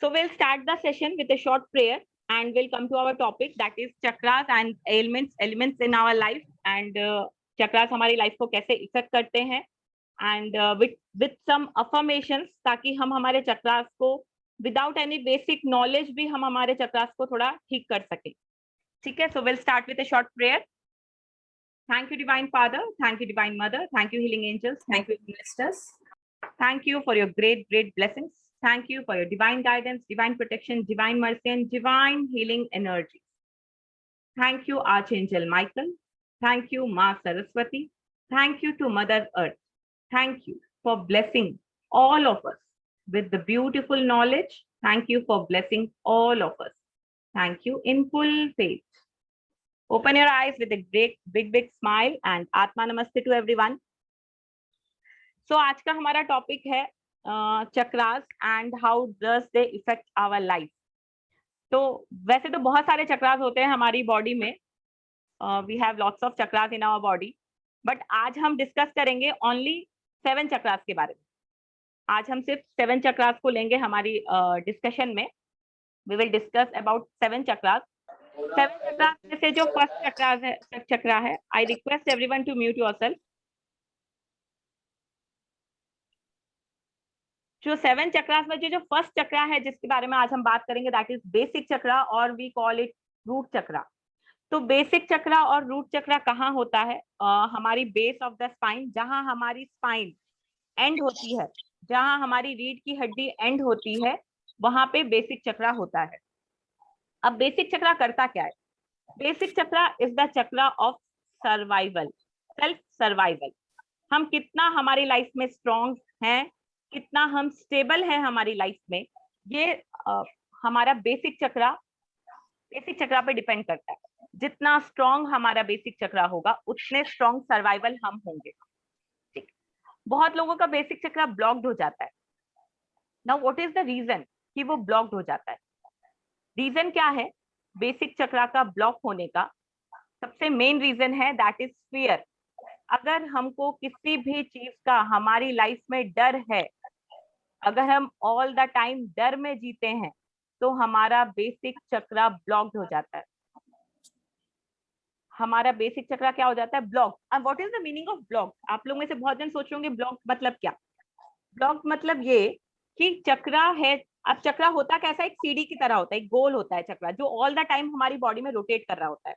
So we'll start the session with a short prayer and we'll come to our topic, that is chakras and elements in our life, and chakras हमारी life को कैसे effect करते हैं, and with some affirmations, ताकि हम हमारे chakras को without any basic knowledge भी हम हमारे chakras को थोड़ा ठीक कर सकें. ठीक है? So we'll start with a short prayer. Thank you, Divine Father. Thank you, Divine Mother. Thank you, Healing Angels. Thank you, Ministers. Thank you for your great blessings. Thank you for your divine guidance, divine protection, divine mercy, and divine healing energy. Thank you, Archangel Michael. Thank you, Ma Saraswati. Thank you to Mother Earth. Thank you for blessing all of us with the beautiful knowledge. Thank you for blessing all of us. Thank you in full faith. Open your eyes with a great big smile and Atma Namaste to everyone. So आज का हमारा topic है chakras and how does they effect our life. तो वैसे तो बहुत सारे चक्रास होते हैं हमारी बॉडी में. We have lots of chakras in our body, but आज हम डिस्कस करेंगे ओनली 7 चक्रास के बारे में. आज हम सिर्फ 7 चक्रास को लेंगे हमारी डिस्कशन में. We will discuss about 7 chakras. 7 chakras में से जो फर्स्ट चक्रा है, I request everyone to mute yourself. जो 7 चक्रास में जो फर्स्ट चक्रा है जिसके बारे में आज हम बात करेंगे, दैट इज बेसिक चक्रा और वी कॉल इट रूट चक्रा. तो बेसिक चक्रा और रूट चक्रा कहाँ होता है? हमारी बेस ऑफ द स्पाइन, जहां हमारी स्पाइन एंड होती है, जहां हमारी रीढ़ की हड्डी एंड होती है, वहां पे बेसिक चक्रा होता है. अब बेसिक चक्रा करता क्या है? Basic chakra is the chakra of survival, self survival. हम कितना हमारी लाइफ में स्ट्रॉन्ग हैं, कितना हम स्टेबल है हमारी लाइफ में, ये हमारा बेसिक चक्रा पे डिपेंड करता है. जितना स्ट्रॉन्ग हमारा बेसिक चक्रा होगा उतने स्ट्रॉन्ग सर्वाइवल हम होंगे. ठीक. बहुत लोगों का बेसिक चक्रा ब्लॉक्ड हो जाता है. Now what is the reason कि वो ब्लॉक्ड हो जाता है? रीजन क्या है बेसिक चक्रा का ब्लॉक होने का? सबसे मेन रीजन है दैट इज फियर. अगर हमको किसी भी चीज का हमारी लाइफ में डर है, अगर हम ऑल द टाइम डर में जीते हैं, तो हमारा बेसिक चक्रा ब्लॉक्ड हो जाता है. हमारा बेसिक चक्रा क्या हो जाता है? ब्लॉक. अब what is the meaning of block? आप लोग में से बहुत जन सोच रहे होंगे ब्लॉक मतलब क्या. ब्लॉक मतलब ये कि चक्रा है. अब चक्रा होता कैसा? एक सीढ़ी की तरह होता है, एक गोल होता है चक्रा, जो ऑल द टाइम हमारी बॉडी में रोटेट कर रहा होता है.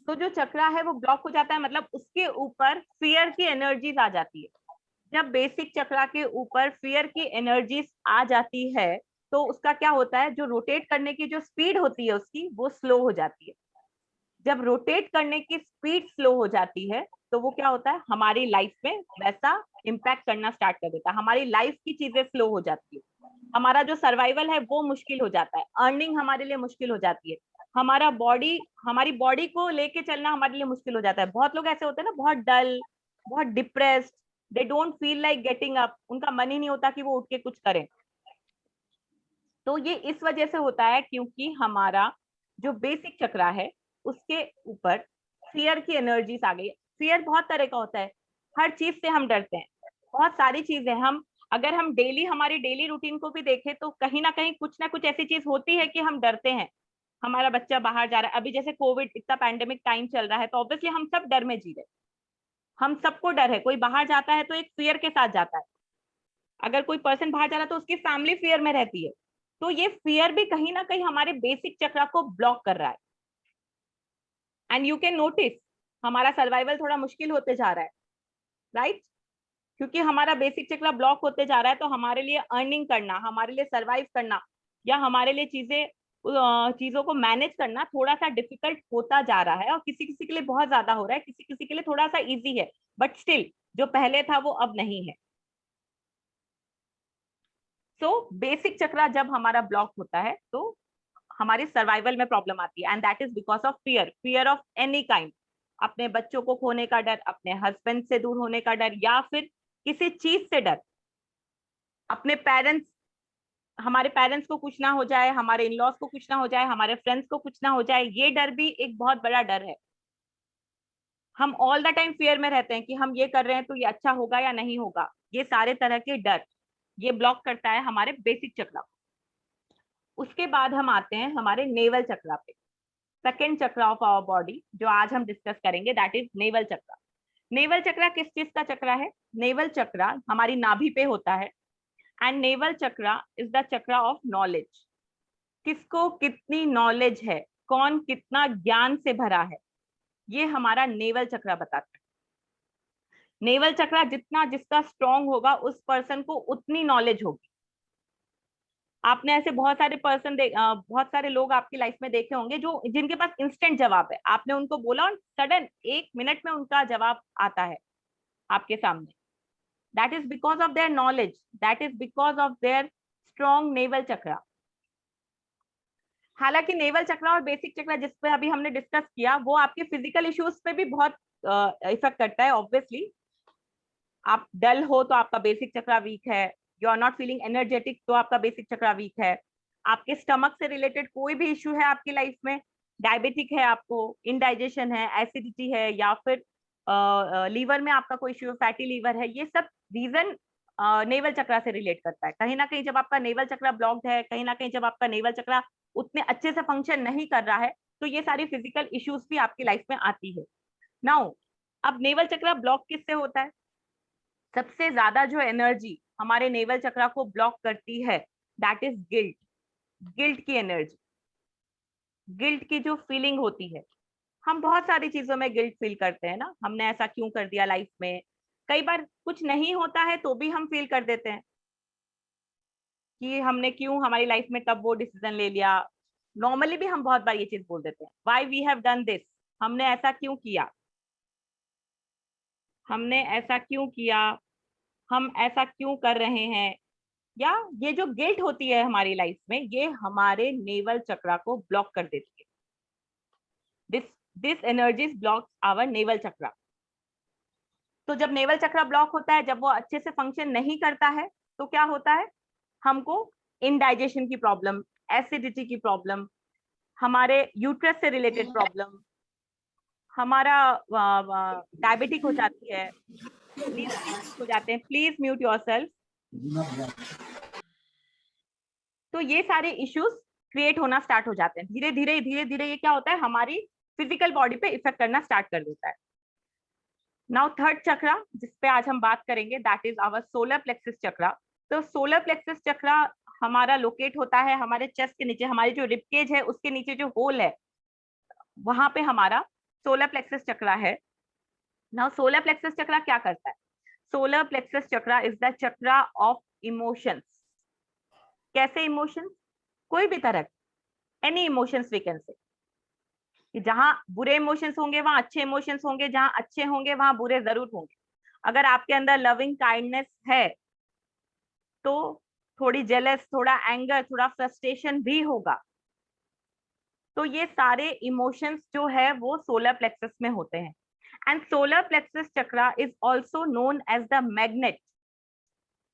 तो जो चक्रा है वो ब्लॉक हो जाता है, मतलब उसके ऊपर फियर की एनर्जीज आ जाती है. जब बेसिक चक्रा के ऊपर फियर की एनर्जीज आ जाती है तो उसका क्या होता है? जो रोटेट करने की जो स्पीड होती है उसकी, वो स्लो हो जाती है. जब रोटेट करने की स्पीड स्लो हो जाती है तो वो क्या होता है? हमारी लाइफ में वैसा इम्पैक्ट करना स्टार्ट कर देता है. हमारी लाइफ की चीजें स्लो हो जाती है. हमारा जो सर्वाइवल है वो मुश्किल हो जाता है. अर्निंग हमारे लिए मुश्किल हो जाती है. हमारी बॉडी को लेके चलना हमारे लिए मुश्किल हो जाता है. बहुत लोग ऐसे होते हैं ना, बहुत डल, बहुत depressed, they don't feel like getting up. उनका मन ही नहीं होता कि वो उठ के कुछ करें. तो ये इस वजह से होता है क्योंकि हमारा जो बेसिक चक्रा है उसके ऊपर फियर की एनर्जीज आ गई. फियर बहुत तरह का होता है. हर चीज से हम डरते हैं. बहुत सारी चीजें अगर हम हमारी डेली रूटीन को भी देखें तो कहीं ना कहीं कुछ ना कुछ ऐसी चीज होती है कि हम डरते हैं. हमारा बच्चा बाहर जा रहा है, अभी जैसे कोविड, इतना पैंडेमिक टाइम चल रहा है, तो ऑब्वियसली हम सब डर में जी रहे. हम सबको डर है. कोई बाहर जाता है तो एक फियर के साथ जाता है. अगर कोई पर्सन बाहर जा रहा है तो उसकी फैमिली फियर में रहती है. तो ये फियर भी कहीं ना कहीं हमारे बेसिक चक्रा को ब्लॉक कर रहा है. एंड यू कैन नोटिस हमारा सर्वाइवल थोड़ा मुश्किल होते जा रहा है, राइट? क्योंकि हमारा बेसिक चक्रा ब्लॉक होते जा रहा है, तो हमारे लिए अर्निंग करना, हमारे लिए सर्वाइव करना, या हमारे लिए चीजों को मैनेज करना थोड़ा सा डिफिकल्ट होता जा रहा है. और किसी किसी के लिए बहुत ज्यादा हो रहा है, किसी किसी के लिए थोड़ा सा इजी है, बट स्टिल जो पहले था वो अब नहीं है. सो बेसिक चक्रा जब हमारा ब्लॉक होता है तो हमारे सर्वाइवल में प्रॉब्लम आती है. And that is because of fear of any kind. अपने बच्चों को खोने का डर, अपने हस्बैंड से दूर होने का डर, या फिर किसी चीज से डर, अपने हमारे पेरेंट्स को कुछ ना हो जाए, हमारे इन लॉज को कुछ ना हो जाए, हमारे फ्रेंड्स को कुछ ना हो जाए. ये डर भी एक बहुत बड़ा डर है. हम ऑल द टाइम फियर में रहते हैं कि हम ये कर रहे हैं तो ये अच्छा होगा या नहीं होगा. ये सारे तरह के डर ये ब्लॉक करता है हमारे बेसिक चक्रा. उसके बाद हम आते हैं हमारे नेवल चक्रा पे, second chakra of our body जो आज हम डिस्कस करेंगे, that is navel chakra. Navel chakra किस चीज का चक्रा है? नेवल चक्रा हमारी नाभि पे होता है, and naval chakra is the chakra of knowledge. किसको कितनी नॉलेज है, कौन कितना ज्ञान से भरा है, ये हमारा नेवल चक्रा बताता है। नेवल चक्रा जितना जिसका स्ट्रांग होगा उस पर्सन को उतनी नॉलेज होगी। आपने ऐसे बहुत सारे बहुत सारे लोग आपकी लाइफ में देखे होंगे जो जिनके पास इंस्टेंट जवाब है, आपने उनको बोला और सडन 1 मिनट में उनका जवाब आता है आपके सामने। That is because of their knowledge, that is because of their strong navel chakra. हालांकि नेवल चक्रा और बेसिक चक्रा जिस पे अभी हमने डिस्कस किया वो आपके फिजिकल इश्यूज पे भी बहुत इफेक्ट करता है। ऑब्वियसली आप डल हो तो आपका बेसिक चक्रा वीक है, you are not feeling energetic तो आपका बेसिक चक्रा वीक है, आपके स्टमक से रिलेटेड कोई भी इश्यू है आपकी लाइफ में, डायबिटिक है आपको, इनडाइजेशन है, एसिडिटी है, या फिर लीवर में आपका कोई इश्यू, फैटी लीवर है, ये सब रीजन नेवल चक्रा से रिलेट करता है। कहीं ना कहीं जब आपका नेवल चक्रा ब्लॉक्ड है, कहीं ना कहीं जब आपका नेवल चक्रा उतने अच्छे से फंक्शन नहीं कर रहा है, तो ये सारी फिजिकल इश्यूज भी आपकी लाइफ में आती है। नाउ अब नेवल चक्रा ब्लॉक किससे होता है? सबसे ज्यादा जो एनर्जी हमारे नेवल चक्रा को ब्लॉक करती है दैट इज गिल्ट। गिल्ट की एनर्जी, गिल्ट की जो फीलिंग होती है, हम बहुत सारी चीजों में गिल्ट फील करते हैं ना, हमने ऐसा क्यों कर दिया लाइफ में। कई बार कुछ नहीं होता है तो भी हम फील कर देते हैं कि हमने क्यों हमारी लाइफ में कब वो डिसीजन ले लिया। नॉर्मली भी हम बहुत बार ये चीज बोल देते हैं, why we have done this, हमने ऐसा क्यों किया, हमने ऐसा क्यों किया, हम ऐसा क्यों कर रहे हैं। या ये जो गिल्ट होती है हमारी लाइफ में, ये हमारे नेवल चक्रा को ब्लॉक कर देती है। This energies blocks our navel chakra. तो जब नेवल चक्रा ब्लॉक होता है, जब वो अच्छे से फंक्शन नहीं करता है, तो क्या होता है? हमको इनडाइजेशन की प्रॉब्लम, एसिडिटी की प्रॉब्लम, हमारे यूट्रस से रिलेटेड प्रॉब्लम, हमारा डायबिटिक हो जाती है, हो जाते हैं। Please mute yourself. तो ये सारे इश्यूज क्रिएट होना स्टार्ट हो जाते हैं। धीरे धीरे ये क्या होता है, हमारी फिजिकल बॉडी पे इफेक्ट करना स्टार्ट कर देता है। नाउ थर्ड चक्रा जिस पे आज हम बात करेंगे that is our solar plexus chakra. तो सोलर प्लेक्सिस चक्रा हमारा लोकेट होता है हमारे चेस्ट के नीचे, हमारी जो रिबकेज है उसके नीचे जो होल है वहां पे हमारा सोलर प्लेक्सिस चक्रा है। नाउ सोलर प्लेक्सिस चक्रा क्या करता है? Solar plexus chakra is the chakra of emotions. कैसे इमोशंस? कोई भी तरह, any emotions we can say. जहां बुरे इमोशंस होंगे वहां अच्छे इमोशंस होंगे, जहां अच्छे होंगे वहां बुरे जरूर होंगे। अगर आपके अंदर लविंग काइंडनेस है तो थोड़ी जेलस, थोड़ा एंगर, थोड़ा फ्रस्ट्रेशन भी होगा। तो ये सारे इमोशंस जो है वो सोलर प्लेक्सस में होते हैं। And solar plexus chakra is also known as the magnet,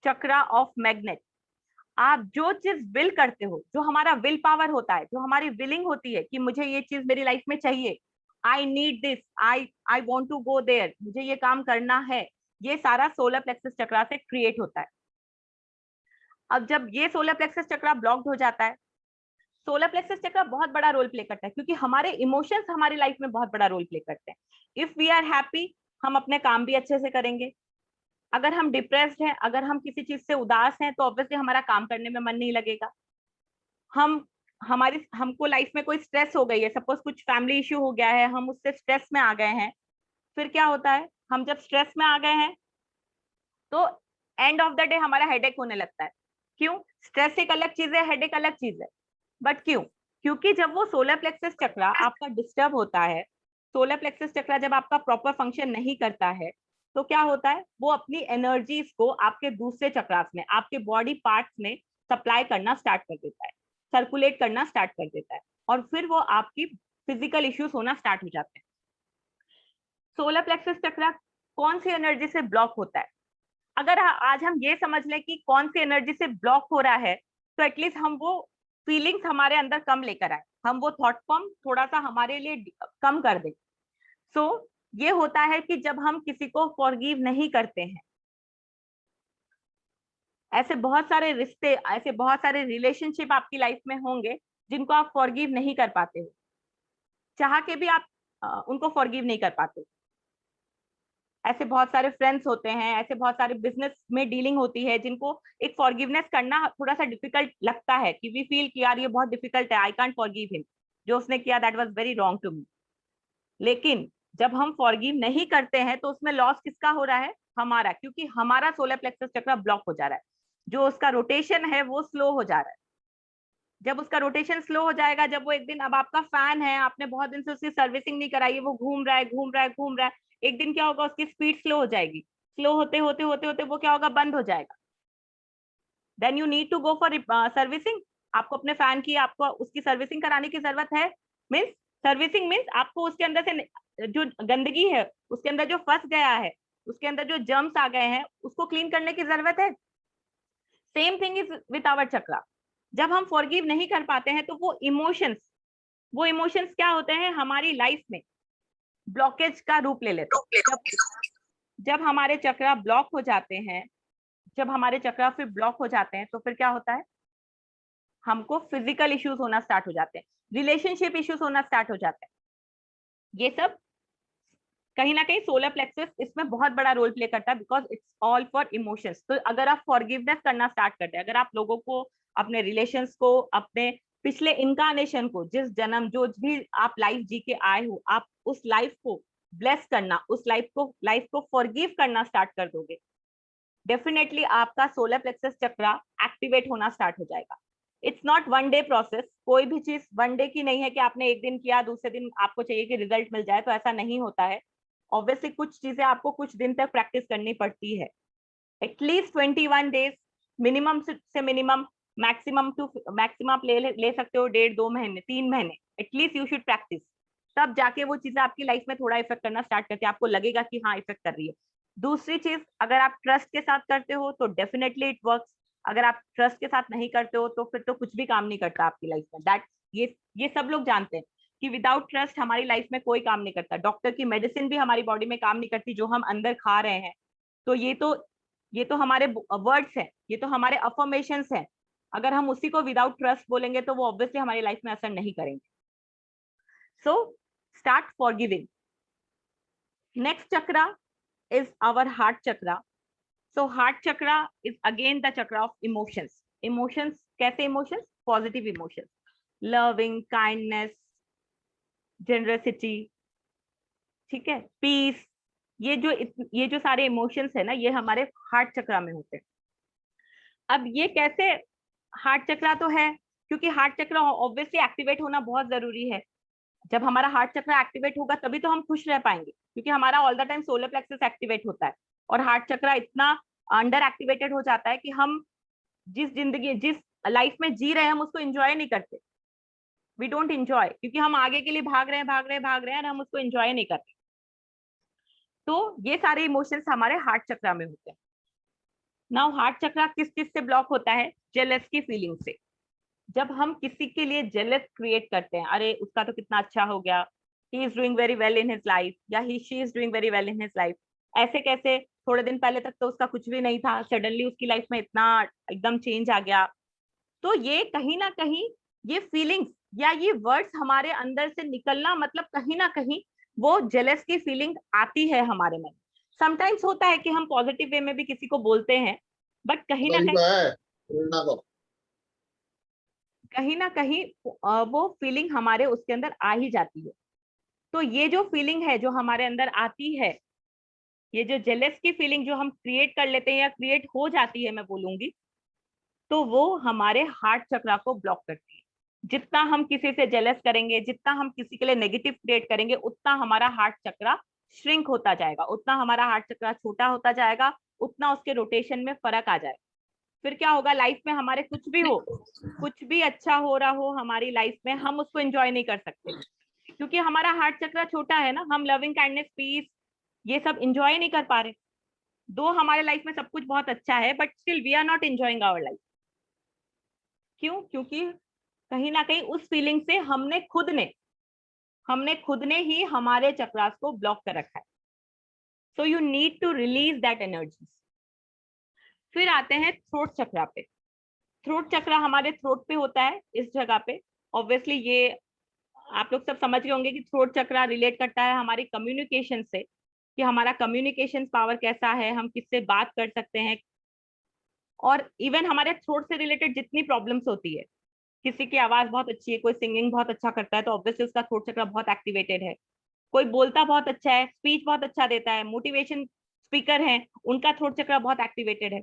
chakra of magnet. आप जो चीज विल करते हो, जो हमारा विल पावर होता है, जो हमारी विलिंग होती है कि मुझे ये चीज मेरी लाइफ में चाहिए, I need this, I want to go there, मुझे ये काम करना है, ये सारा सोलर प्लेक्सस चक्रा से क्रिएट होता है। अब जब ये सोलर प्लेक्सस चक्रा ब्लॉक्ड हो जाता है, सोलर प्लेक्सस चक्रा बहुत बड़ा रोल प्ले करता है क्योंकि हमारे इमोशंस हमारी लाइफ में बहुत बड़ा रोल प्ले करते हैं। इफ वी आर हैप्पी, हम अपने काम भी अच्छे से करेंगे। अगर हम डिप्रेस्ड हैं, अगर हम किसी चीज से उदास हैं, तो ऑब्वियसली हमारा काम करने में मन नहीं लगेगा। हमको लाइफ में कोई स्ट्रेस हो गई है, सपोज कुछ फैमिली इश्यू हो गया है, हम उससे स्ट्रेस में आ गए हैं, फिर क्या होता है, हम जब स्ट्रेस में आ गए हैं तो एंड ऑफ द डे हमारा हेडेक होने लगता है। क्यों? स्ट्रेस एक अलग चीज है, हेडेक अलग चीज है, बट क्यों? क्योंकि जब वो सोलर प्लेक्सस चक्रा आपका डिस्टर्ब होता है, सोलर प्लेक्सस चक्रा जब आपका प्रॉपर फंक्शन नहीं करता है, तो क्या होता है, वो अपनी एनर्जीज को आपके दूसरे चक्रास में, आपके बॉडी पार्ट्स में सप्लाई करना स्टार्ट कर देता है, सर्कुलेट करना स्टार्ट कर देता है, और फिर वो आपकी फिजिकल इश्यूज होना स्टार्ट हो जाते हैं। सोलर प्लेक्सस चक्रा कौन सी एनर्जी से ब्लॉक होता है? अगर आज हम ये समझ लें कि कौन सी एनर्जी से ब्लॉक हो रहा है, तो एटलीस्ट हम वो फीलिंग्स हमारे अंदर कम लेकर आए, हम वो थॉट फॉर्म थोड़ा सा हमारे लिए कम कर दें। सो ये होता है कि जब हम किसी को फॉरगिव नहीं करते हैं, ऐसे बहुत सारे रिश्ते, ऐसे बहुत सारे रिलेशनशिप आपकी लाइफ में होंगे जिनको आप फॉरगिव नहीं कर पाते हो, चाह के भी आप उनको फॉरगिव नहीं कर पाते। ऐसे बहुत सारे फ्रेंड्स होते हैं, ऐसे बहुत सारे बिजनेस में डीलिंग होती है जिनको एक फॉरगिवनेस करना थोड़ा सा डिफिकल्ट लगता है, कि वी फील कि यार ये बहुत डिफिकल्ट है, आई कांट फॉरगिव हिम, जो उसने किया that was very wrong to me. लेकिन जब हम फॉरगिव नहीं करते हैं तो उसमें लॉस किसका हो रहा है? हमारा, क्योंकि हमारा सोलर प्लेक्सस चक्र ब्लॉक हो जा रहा है, जो उसका रोटेशन है वो स्लो हो जा रहा है। जब उसका रोटेशन स्लो हो जाएगा, जब वो एक दिन, अब आपका फैन है, आपने बहुत दिन से उसकी सर्विसिंग नहीं कराई है, वो घूम रहा है घूम रहा है घूम रहा है, एक दिन क्या होगा, उसकी स्पीड स्लो हो जाएगी, स्लो होते होते होते होते वो क्या होगा, बंद हो जाएगा। Then you need to go for servicing. आपको अपने फैन की, आपको उसकी सर्विसिंग कराने की जरूरत है। मीन्स सर्विसिंग मीन्स आपको उसके अंदर से जो गंदगी है, उसके अंदर जो फंस गया है, उसके अंदर जो जर्म्स आ गए हैं, उसको क्लीन करने की जरूरत है। Same thing is with our chakra. जब हम फॉरगिव नहीं कर पाते हैं तो वो इमोशंस क्या होते हैं, हमारी लाइफ में ब्लॉकेज का रूप ले लेते हैं। जब हमारे चक्रा ब्लॉक हो जाते हैं, जब हमारे चक्रा फिर ब्लॉक हो जाते हैं तो फिर क्या होता है, हमको फिजिकल इश्यूज होना स्टार्ट हो जाते हैं, रिलेशनशिप इश्यूज होना स्टार्ट हो जाते हैं। ये सब कहीं ना कहीं सोलर प्लेक्सस इसमें बहुत बड़ा रोल प्ले करता है, because it's all for emotions. तो अगर आप फॉरगिवनेस करना स्टार्ट करते हैं, अगर आप लोगों को, अपने रिलेशंस को, अपने पिछले इनकारनेशन को, जिस जन्म जो भी आप लाइफ जी के आए हो, आप उस लाइफ को ब्लेस करना, उस लाइफ को फॉरगिव करना स्टार्ट कर दोगे, डेफिनेटली आपका सोलर प्लेक्सस चक्रा एक्टिवेट होना स्टार्ट हो जाएगा। It's not one day process, कोई भी चीज वन डे की नहीं है कि आपने एक दिन किया दूसरे दिन आपको चाहिए कि रिजल्ट मिल जाए, तो ऐसा नहीं होता है। ऑब्वियसली कुछ चीजें आपको कुछ दिन तक प्रैक्टिस करनी पड़ती है, एटलीस्ट 21 डेज मिनिमम से मिनिमम, मैक्सिमम आप ले सकते हो 1.5-2 महीने, 3 महीने, एटलीस्ट यू शुड प्रैक्टिस। तब जाके वो चीजें आपकी लाइफ में थोड़ा इफेक्ट करना स्टार्ट करती है, आपको लगेगा कि हाँ इफेक्ट कर रही है। दूसरी चीज, अगर आप ट्रस्ट के साथ करते हो तो डेफिनेटली इट वर्क्स। अगर आप ट्रस्ट के साथ नहीं करते हो तो फिर तो कुछ भी काम नहीं करता आपकी लाइफ में। दैट ये सब लोग जानते हैं कि विदाउट ट्रस्ट हमारी लाइफ में कोई काम नहीं करता। डॉक्टर की मेडिसिन भी हमारी बॉडी में काम नहीं करती जो हम अंदर खा रहे हैं। तो ये तो हमारे वर्ड्स हैं, ये तो हमारे अफर्मेशंस हैं। अगर हम उसी को विदाउट ट्रस्ट बोलेंगे तो वो ऑब्वियसली हमारी लाइफ में असर नहीं करेंगे। So start forgiving. Next chakra is our heart chakra. So heart chakra is again the chakra of emotions. Emotions कैसे emotions? Positive emotions, loving, kindness, generosity, ठीक है, peace। ये जो सारे emotions है ना, ये हमारे heart चक्रा में होते हैं। अब ये कैसे, हार्ट चक्रा तो है क्योंकि हार्ट चक्रा ऑब्वियसली एक्टिवेट होना बहुत जरूरी है। जब हमारा हार्ट चक्र एक्टिवेट होगा तभी तो हम खुश रह पाएंगे, क्योंकि हमारा all the time solar plexus activate होता है और हार्ट चक्र इतना अंडर एक्टिवेटेड हो जाता है कि हम जिस लाइफ में जी रहे हैं हम उसको एंजॉय नहीं करते। वी डोंट एंजॉय, क्योंकि हम आगे के लिए भाग रहे हैं और हम उसको एंजॉय नहीं करते। तो ये सारे इमोशंस हमारे हार्ट चक्र में होते हैं। नाउ हार्ट चक्र किस चीज से ब्लॉक होता है? जेलस की फीलिंग से। जब हम किसी के लिए जेलस क्रिएट करते हैं, अरे उसका तो कितना अच्छा हो गया, he is doing very well in his life, या she is doing very well in his life, ऐसे कैसे, थोड़े दिन पहले तक तो उसका कुछ भी नहीं था, सडनली उसकी लाइफ में इतना एकदम चेंज आ गया। तो ये कहीं ना कहीं, ये फीलिंग्स या ये वर्ड्स हमारे अंदर से निकलना, मतलब कहीं ना कहीं वो जेलस की फीलिंग आती है हमारे मन। समटाइम्स होता है कि हम पॉजिटिव वे में भी किसी को बोलते हैं, बट कहीं ना कहीं वो फीलिंग हमारे उसके अंदर आ ही जाती है। तो ये जो फीलिंग है जो हमारे अंदर आती है, ये जो जेलस की फीलिंग जो हम क्रिएट कर लेते हैं या क्रिएट हो जाती है मैं बोलूंगी, तो वो हमारे हार्ट चक्रा को ब्लॉक करती है। जितना हम किसी से जेलस करेंगे, जितना हम किसी के लिए नेगेटिव क्रिएट करेंगे, उतना हमारा हार्ट चक्रा श्रिंक होता जाएगा, उतना हमारा हार्ट चक्रा छोटा होता जाएगा, उतना उसके रोटेशन में फर्क आ जाएगा। फिर क्या होगा, लाइफ में हमारे कुछ भी हो, कुछ भी अच्छा हो रहा हो हमारी लाइफ में, हम उसको एंजॉय नहीं कर सकते क्योंकि हमारा हार्ट चक्र छोटा है ना। हम लविंग, काइंडनेस, पीस ये सब एंजॉय नहीं कर पा रहे। दो हमारे लाइफ में सब कुछ बहुत अच्छा है, but still we are not enjoying our life. क्यों? क्योंकि कहीं ना कहीं उस फीलिंग से हमने खुद ने ही हमारे चक्रास को ब्लॉक कर रखा है। So you need to release that energy. फिर आते हैं थ्रोट चक्रा पे। थ्रोट चक्रा हमारे थ्रोट पे होता है, इस जगह पे। ऑब्वियसली ये आप लोग सब समझ गए होंगे कि थ्रोट चक्रा रिलेट करता है हमारी कम्युनिकेशन से, कि हमारा कम्युनिकेशन पावर कैसा है, हम किससे बात कर सकते हैं। और इवन हमारे थ्रोट से रिलेटेड जितनी प्रॉब्लम्स होती है, किसी की आवाज बहुत अच्छी है, कोई सिंगिंग बहुत अच्छा करता है तो ऑब्वियसली उसका थ्रोट चक्रा बहुत एक्टिवेटेड है। कोई बोलता बहुत अच्छा है, स्पीच बहुत अच्छा देता है, मोटिवेशन स्पीकर है, उनका थ्रोट चक्रा बहुत एक्टिवेटेड है।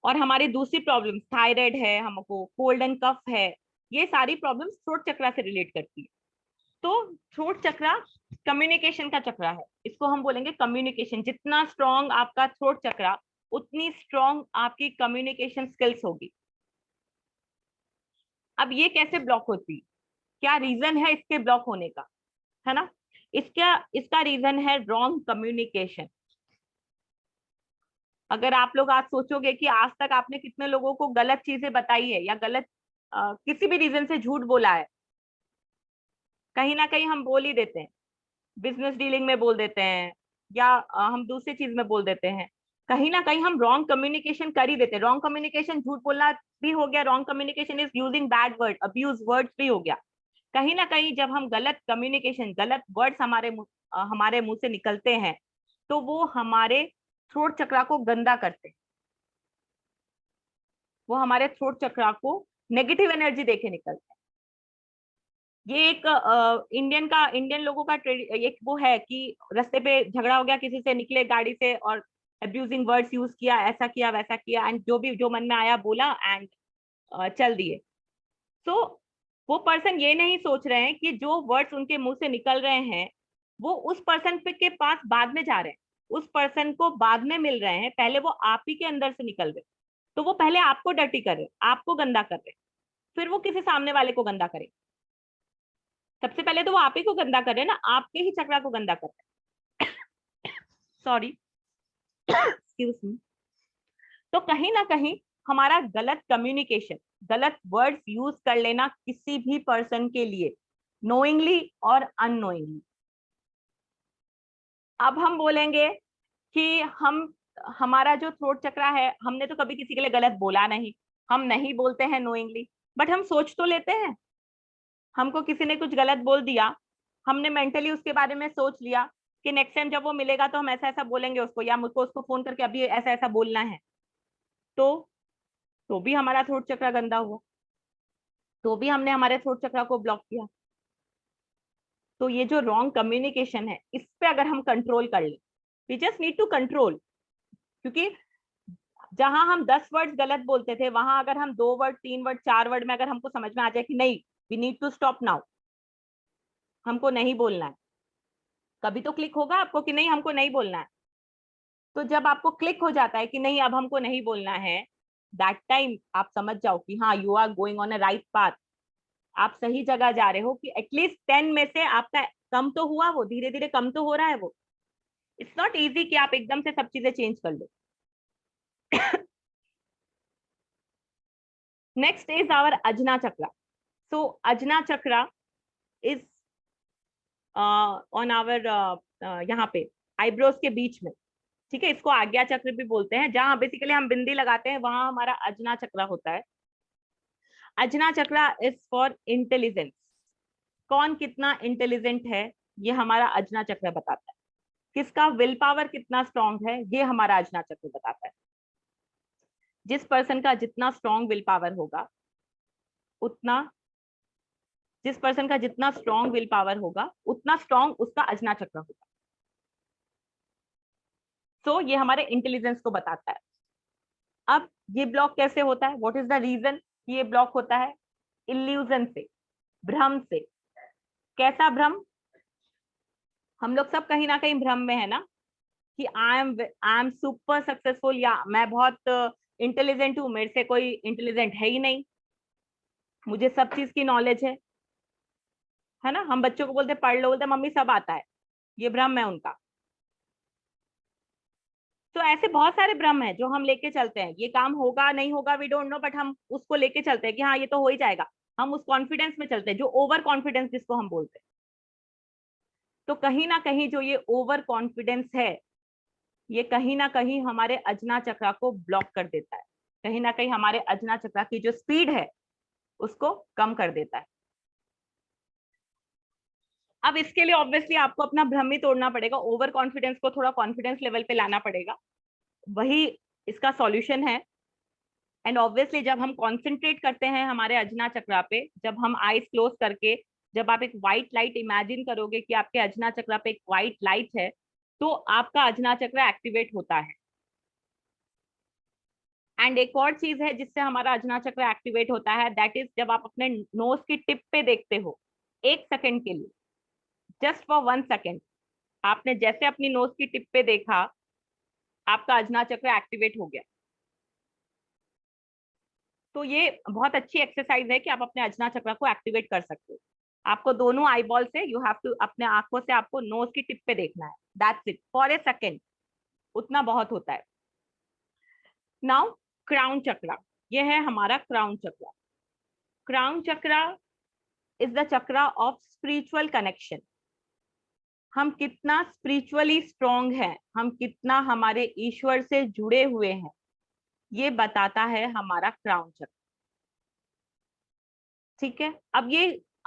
और हमारी दूसरी प्रॉब्लम थायराइड है, हमको कोल्ड एंड कफ है, ये सारी प्रॉब्लम्स थ्रोट चक्रा से रिलेट करती है। तो थ्रोट चक्रा कम्युनिकेशन का चक्रा है, इसको हम बोलेंगे कम्युनिकेशन। जितना स्ट्रॉन्ग आपका थ्रोट चक्रा, उतनी स्ट्रॉन्ग आपकी कम्युनिकेशन स्किल्स होगी। अब ये कैसे ब्लॉक होती है, क्या रीजन है इसके ब्लॉक होने का, है ना? इसका इसका रीजन है रॉन्ग कम्युनिकेशन। अगर आप लोग आज सोचोगे कि आज तक आपने कितने लोगों को गलत चीजें बताई है या गलत किसी भी रीजन से झूठ बोला है, कहीं ना कहीं हम बोल ही देते हैं। बिजनेस डीलिंग में बोल देते हैं, या हम दूसरी चीज में बोल देते हैं। कहीं ना कहीं हम रॉन्ग कम्युनिकेशन कर ही देते हैं। रॉन्ग कम्युनिकेशन झूठ बोलना भी हो गया, wrong communication is using bad word, abuse words भी हो गया। कहीं ना कहीं जब हम गलत कम्युनिकेशन, गलत वर्ड्स हमारे मुंह से निकलते हैं, तो वो हमारे थ्रोट चक्रा को गंदा करते हैं। वो हमारे थ्रोट चक्रा को नेगेटिव एनर्जी देके निकलते हैं। ये एक इंडियन लोगों का एक वो है कि रास्ते पे झगड़ा हो गया, किसी से निकले गाड़ी से और अब्यूजिंग वर्ड्स यूज किया, ऐसा किया वैसा किया, एंड जो मन में आया बोला एंड चल दिए। सो वो पर्सन ये नहीं सोच रहे हैं कि जो वर्ड्स उनके मुंह से निकल रहे हैं, वो उस पर्सन के पास बाद में जा रहे हैं, उस पर्सन को बाद में मिल रहे हैं, पहले वो आप ही के अंदर से निकल रहे। तो वो पहले आपको डर्टी कर रहे, आपको गंदा कर रहे, फिर वो किसी सामने वाले को गंदा करे। सबसे पहले तो वो आप ही को गंदा कर रहे हैं ना, आपके ही चक्रा को गंदा कर रहे हैं। Sorry, excuse me. तो कहीं ना कहीं हमारा गलत कम्युनिकेशन, गलत वर्ड्स यूज कर लेना किसी भी पर्सन के लिए, नोइंगली और अननोइंगली। अब हम बोलेंगे कि हमारा जो थ्रोट चक्रा है, हमने तो कभी किसी के लिए गलत बोला नहीं, हम नहीं बोलते हैं नोइंगली, बट हम सोच तो लेते हैं। हमको किसी ने कुछ गलत बोल दिया, हमने मेंटली उसके बारे में सोच लिया कि नेक्स्ट टाइम जब वो मिलेगा तो हम ऐसा ऐसा बोलेंगे उसको, या मुझको उसको फोन करके अभी ऐसा ऐसा बोलना है। तो तो भी हमारा थ्रोट चक्रा गंदा हुआ, तो भी हमने हमारे थ्रोट चक्रा को ब्लॉक किया। तो ये जो रॉन्ग कम्युनिकेशन है, इस पे अगर हम कंट्रोल कर ले, we just need to control. क्योंकि जहां हम 10 वर्ड्स गलत बोलते थे, वहां अगर हम 2 वर्ड, 3 वर्ड, 4 वर्ड में अगर हमको समझ में आ जाए कि नहीं, we need to stop now, हमको नहीं बोलना है, कभी तो क्लिक होगा आपको कि नहीं हमको नहीं बोलना है। तो जब आपको क्लिक हो जाता है कि नहीं अब हमको नहीं बोलना है, दैट टाइम आप समझ जाओ कि हाँ, you are going on a right path, आप सही जगह जा रहे हो। कि एटलीस्ट 10 में से आपका कम तो हुआ, वो धीरे धीरे कम तो हो रहा है वो। इट्स नॉट इजी कि आप एकदम से सब चीजें चेंज कर लो। Next is our Ajna chakra. So Ajna chakra is on our यहाँ पे आईब्रोज के बीच में, ठीक है। इसको आज्ञा चक्र भी बोलते हैं, जहां बेसिकली हम बिंदी लगाते हैं, वहां हमारा अजना चक्र होता है। अजना चक्र इज फॉर इंटेलिजेंस। कौन कितना इंटेलिजेंट है, ये हमारा अजना चक्र बताता है। किसका विल पावर कितना स्ट्रांग है, ये हमारा अजना चक्र बताता है। जिस पर्सन का जितना स्ट्रांग विल पावर होगा, उतना जिस पर्सन का जितना स्ट्रांग विल पावर होगा, उतना स्ट्रांग उसका अजना चक्र होगा। तो ये हमारे इंटेलिजेंस को बताता है। अब ये ब्लॉक कैसे होता है, व्हाट इज द रीजन ये ब्लॉक होता है? इल्यूजन से, भ्रम से। कैसा भ्रम? हम लोग सब कहीं ना कहीं भ्रम में है ना, कि आई एम सुपर सक्सेसफुल, या मैं बहुत इंटेलिजेंट हूँ, मेरे से कोई इंटेलिजेंट है ही नहीं, मुझे सब चीज की नॉलेज है ना। हम बच्चों को बोलते पढ़ लो, बोलते मम्मी सब आता है, ये भ्रम है उनका। तो ऐसे बहुत सारे भ्रम है जो हम लेके चलते हैं। ये काम होगा नहीं होगा वी डोंट नो, बट हम उसको लेके चलते हैं कि हाँ ये तो हो ही जाएगा। हम उस कॉन्फिडेंस में चलते हैं, जो ओवर कॉन्फिडेंस जिसको हम बोलते हैं। तो कहीं ना कहीं जो ये ओवर कॉन्फिडेंस है, ये कहीं ना कहीं हमारे अजना चक्रा को ब्लॉक कर देता है, कहीं ना कहीं हमारे अजना चक्रा की जो स्पीड है उसको कम कर देता है। अब इसके लिए ऑब्वियसली आपको अपना भ्रम ही तोड़ना पड़ेगा, ओवर कॉन्फिडेंस को थोड़ा कॉन्फिडेंस लेवल पे लाना पड़ेगा, वही इसका सॉल्यूशन है। एंड ऑब्वियसली जब हम कॉन्सेंट्रेट करते हैं हमारे अजना चक्रा पे, जब हम आईज क्लोज करके, जब आप एक व्हाइट लाइट इमेजिन करोगे कि आपके अजना चक्रा पे एक व्हाइट लाइट है, तो आपका अजना चक्र एक्टिवेट होता है। एंड एक और चीज है जिससे हमारा अजना चक्र एक्टिवेट होता है, दैट इज जब आप अपने नोज की टिप पे देखते हो, 1 सेकंड के लिए, जस्ट फॉर 1 सेकंड, आपने जैसे अपनी नोज की टिप पे देखा, आपका अजना चक्र एक्टिवेट हो गया। तो ये बहुत अच्छी एक्सरसाइज है कि आप अपने अजना चक्र को एक्टिवेट कर सकते हो। आपको दोनों आई बॉल से, यू हैव टू, अपने आंखों से आपको नोज की टिप पे देखना है, that's it, for a second, उतना बहुत होता है। नाउ क्राउन चक्रा, ये है हमारा crown chakra. Crown chakra is the chakra of spiritual connection. हम कितना स्पिरिचुअली स्ट्रॉन्ग हैं, हम कितना हमारे ईश्वर से जुड़े हुए हैं, ये बताता है हमारा क्राउन चक्र। ठीक है,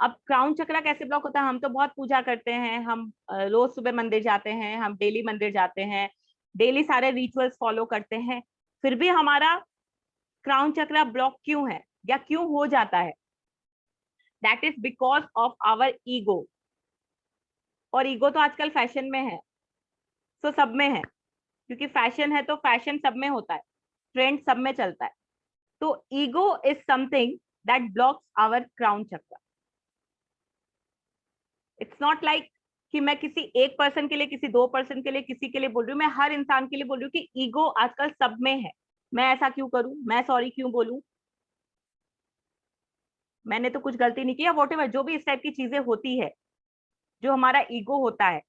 अब क्राउन चक्रा कैसे ब्लॉक होता है? हम तो बहुत पूजा करते हैं, हम रोज सुबह मंदिर जाते हैं, हम डेली मंदिर जाते हैं, डेली सारे रिचुअल्स फॉलो करते हैं, फिर भी हमारा क्राउन चक्रा ब्लॉक क्यों है या क्यों हो जाता है? That is because of our ego. और ईगो तो आजकल फैशन में है, तो सब में है, क्योंकि फैशन है तो फैशन सब में होता है, ट्रेंड सब में चलता है। तो ego is something that blocks our crown chakra. It's not like कि मैं किसी एक पर्सन के लिए, किसी 2 पर्सन के लिए, किसी के लिए बोल रही हूँ, मैं हर इंसान के लिए बोल रही हूँ कि ईगो आजकल सब में है। मैं ऐसा क्यों करूं, मैं सॉरी क्यों बोलूं, मैंने तो कुछ गलती नहीं की, या वॉटेवर जो भी इस टाइप की चीजें होती है, जो हमारा ईगो होता है,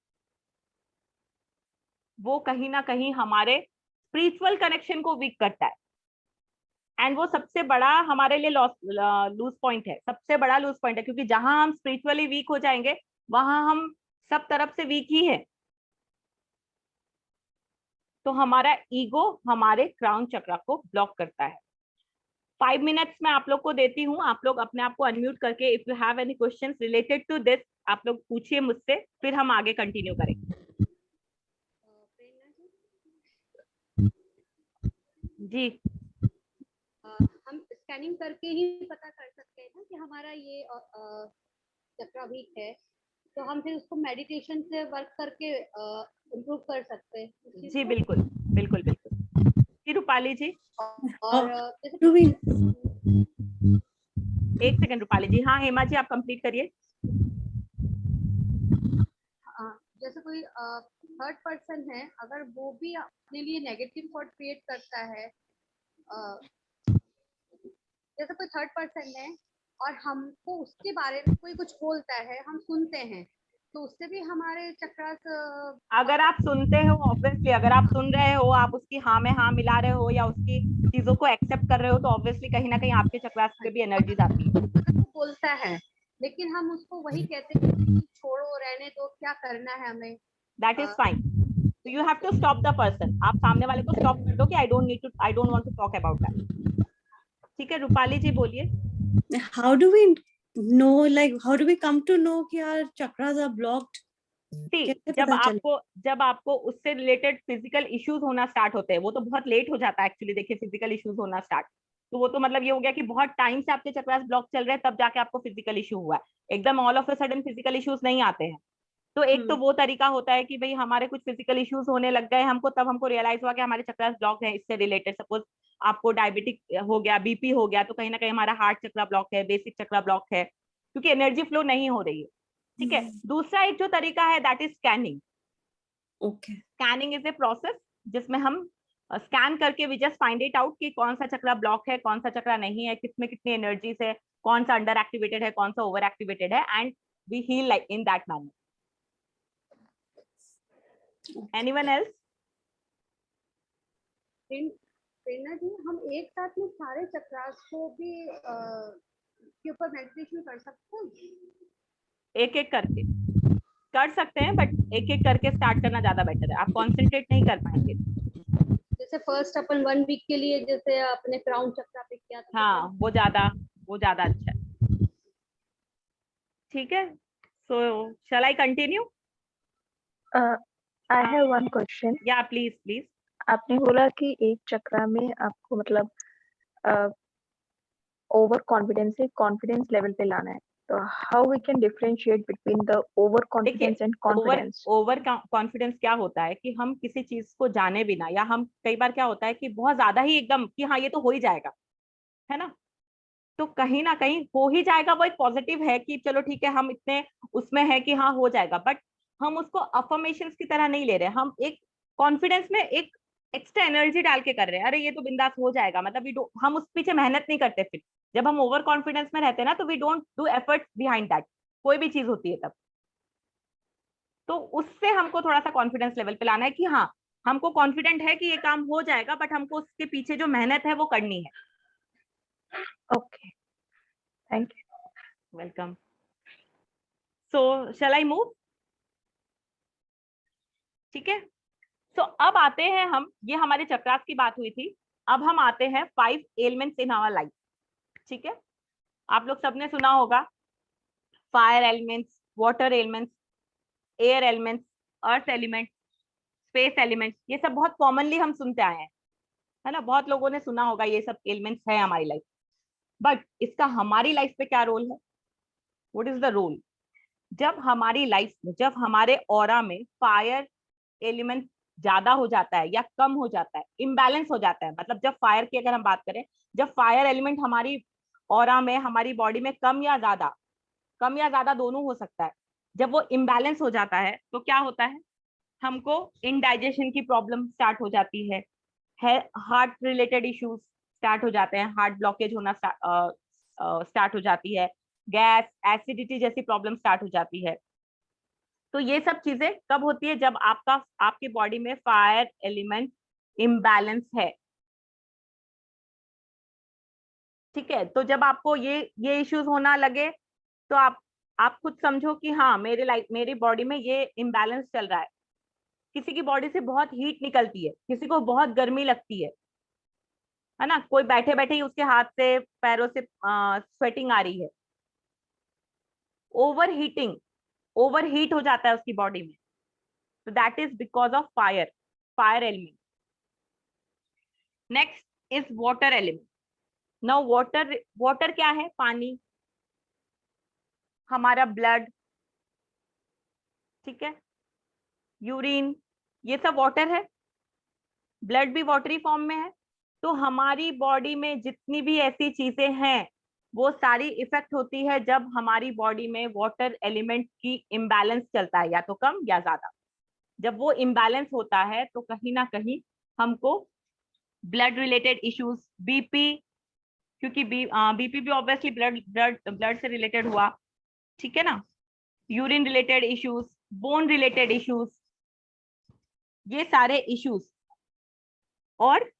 वो कहीं ना कहीं हमारे स्पिरिचुअल कनेक्शन को वीक करता है। एंड वो सबसे बड़ा हमारे लिए लूज पॉइंट है, सबसे बड़ा लूज पॉइंट है, क्योंकि जहां हम स्पिरिचुअली वीक हो जाएंगे, वहां हम सब तरफ से वीक ही है। तो हमारा ईगो हमारे क्राउन चक्रा को ब्लॉक करता है। 5 मिनट्स में आप लोग को देती हूँ, आप लोग अपने आप को अनम्यूट करके, if you have any questions related to this, आप लोग पूछिए मुझसे, फिर हम आगे कंटिन्यू करेंगे। जी, हम स्कैनिंग करके ही पता कर सकते हैं ना कि हमारा ये चक्रा वीक है, तो हम फिर उसको मेडिटेशन से वर्क करके इम्प्रूव कर सकते हैं। जी बिल्कुल बिल्कुल बिल्कुल जी। रूपाली जी, और जैसे 1 सेकंड रूपाली जी, हाँ हेमा जी आप कंप्लीट करिए। जैसे कोई थर्ड पर्सन है, अगर वो भी अपने लिए नेगेटिव थॉट क्रिएट करता है, जैसे कोई थर्ड पर्सन है और हमको उसके बारे में कोई कुछ बोलता है, हम सुनते हैं, तो उससे भी हमारे चक्रास अगर आप सुनते हो, ऑब्वियसली अगर आप सुन रहे हो, आप उसकी हाँ में हाँ मिला रहे हो, या उसकी चीजों को एक्सेप्ट कर रहे हो, तो ऑब्वियसली कहीं ना कहीं आपके चक्रास पे भी एनर्जीज आती है। वो बोलता है, लेकिन हम उसको वही कहते हैं कि छोड़ो, रहने दो, क्या करना है हमें, that is fine. So you have to stop the person, आप सामने वाले को स्टॉप कर दो कि I don't want to talk about that. ठीक है, रूपाली जी बोलिए। how do we know, like how do we come to know कि our chakras are blocked? कैसे जब पता चले? जब आपको उससे रिलेटेड फिजिकल इश्यूज होना स्टार्ट होते हैं, वो तो बहुत लेट हो जाता है एक्चुअली, देखिए फिजिकल इश्यूज होना स्टार्ट, तो वो तो मतलब ये हो गया कि बहुत टाइम से आपके चक्रास ब्लॉक चल रहे हैं, तब जाके आपको फिजिकल इशू हुआ है। एकदम all of a sudden physical issues नहीं आते हैं। तो एक तो वो तरीका होता है कि भाई हमारे कुछ फिजिकल इश्यूज होने लग गए हमको, तब हमको रियलाइज हुआ कि हमारे चक्रास ब्लॉक है इससे रिलेटेड। सपोज आपको डायबिटिक हो गया, बीपी हो गया, तो कहीं ना कहीं हमारा हार्ट चक्रा ब्लॉक है, बेसिक चक्रा ब्लॉक है, क्योंकि एनर्जी फ्लो नहीं हो रही है। ठीक है, दूसरा एक जो तरीका है that is scanning. Okay, scanning is a process जिसमें हम स्कैन करके we just find it out कि कौन सा चक्रा ब्लॉक है, कौन सा चक्रा नहीं है, किसमें कितनी एनर्जीज है, कौन सा अंडर एक्टिवेटेड है, कौन सा ओवर एक्टिवेटेड है, and we heal like in that manner. Anyone else? Prerna ji, हम एक साथ में सारे चक्रास को भी के ऊपर मेडिटेशन कर सकते हैं? एक एक करके कर सकते हैं, बट एक एक करके स्टार्ट करना ज्यादा बेटर है, आप कॉन्सेंट्रेट नहीं कर पाएंगे। जैसे फर्स्ट अपन 1 वीक के लिए जैसे अपने क्राउन चक्रा पे किया था, हाँ, वो ज्यादा अच्छा है। ठीक है, so shall I continue? I have one question. Yeah please please. आपने बोला कि एक चक्रा में आपको मतलब ओवर कॉन्फिडेंस से कॉन्फिडेंस लेवल पे लाना है, तो how we can differentiate between the over confidence and confidence? Over confidence क्या होता है कि हम किसी चीज को जाने बिना, या हम कई बार क्या होता है कि बहुत ज्यादा ही एकदम कि हाँ ये तो हो ही जाएगा, है ना, तो कहीं ना कहीं हो ही जाएगा, वो एक पॉजिटिव है कि चलो ठीक है हम इतने उसमें है कि हाँ हो जाएगा, बट हम उसको अफर्मेशंस की तरह नहीं ले रहे, हम एक कॉन्फिडेंस में एक एक्स्ट्रा एनर्जी डाल के कर रहे हैं, अरे ये तो बिंदास हो जाएगा, मतलब हम उस पीछे मेहनत नहीं करते। फिर जब हम ओवर कॉन्फिडेंस में रहते हैं ना, तो we don't do efforts behind that, कोई भी चीज होती है तब, तो उससे हमको थोड़ा सा कॉन्फिडेंस लेवल पे लाना है कि हाँ हमको कॉन्फिडेंट है कि ये काम हो जाएगा, बट हमको उसके पीछे जो मेहनत है वो करनी है। Okay, thank you. Welcome. So shall I move? ठीक है, सो अब आते हैं हम, ये हमारे चक्रास की बात हुई थी, अब हम आते हैं 5 एलिमेंट्स इन आवर लाइफ। ठीक है, आप लोग सबने सुना होगा fire elements, water elements, air elements, earth element, space elements, ये सब बहुत कॉमनली हम सुनते आए हैं, है ना, बहुत लोगों ने सुना होगा ये सब एलिमेंट्स है हमारी लाइफ। बट इसका हमारी लाइफ पे क्या रोल है? What is the role? जब हमारी लाइफ में, जब हमारे ऑरा में फायर एलिमेंट ज्यादा हो जाता है या कम हो जाता है, इम्बैलेंस हो जाता है, मतलब जब फायर की अगर हम बात करें, जब फायर एलिमेंट हमारी ऑरा में, हमारी बॉडी में कम या ज्यादा दोनों हो सकता है, जब वो इम्बैलेंस हो जाता है तो क्या होता है, हमको इनडाइजेशन की प्रॉब्लम स्टार्ट हो जाती है, हार्ट रिलेटेड इश्यूज स्टार्ट हो जाते हैं, हार्ट ब्लॉकेज होना स्टार्ट हो जाती है, गैस एसिडिटी जैसी प्रॉब्लम स्टार्ट हो जाती है। तो ये सब चीजें कब होती है? जब आपकी बॉडी में फायर एलिमेंट इम्बैलेंस है। ठीक है, तो जब आपको ये इश्यूज होना लगे, तो आप खुद समझो कि हाँ मेरी बॉडी में ये इम्बैलेंस चल रहा है। किसी की बॉडी से बहुत हीट निकलती है, किसी को बहुत गर्मी लगती है ना, कोई बैठे बैठे ही उसके हाथ से पैरों से स्वेटिंग आ रही है, ओवर हीट हो जाता है उसकी बॉडी में, तो that is because of fire element. Next is water element. Now water क्या है? पानी, हमारा ब्लड, ठीक है, यूरिन, ये सब वाटर है, ब्लड भी वाटरी फॉर्म में है। तो हमारी बॉडी में जितनी भी ऐसी चीजें हैं, वो सारी इफेक्ट होती है जब हमारी बॉडी में वाटर एलिमेंट की इम्बैलेंस चलता है, या तो कम या ज्यादा। जब वो इम्बैलेंस होता है तो कहीं ना कहीं हमको ब्लड रिलेटेड इश्यूज, बीपी, क्योंकि बीपी भी ऑब्वियसली ब्लड से रिलेटेड हुआ, ठीक है ना, urine related issues, bone related issues, ये सारे इश्यूज, और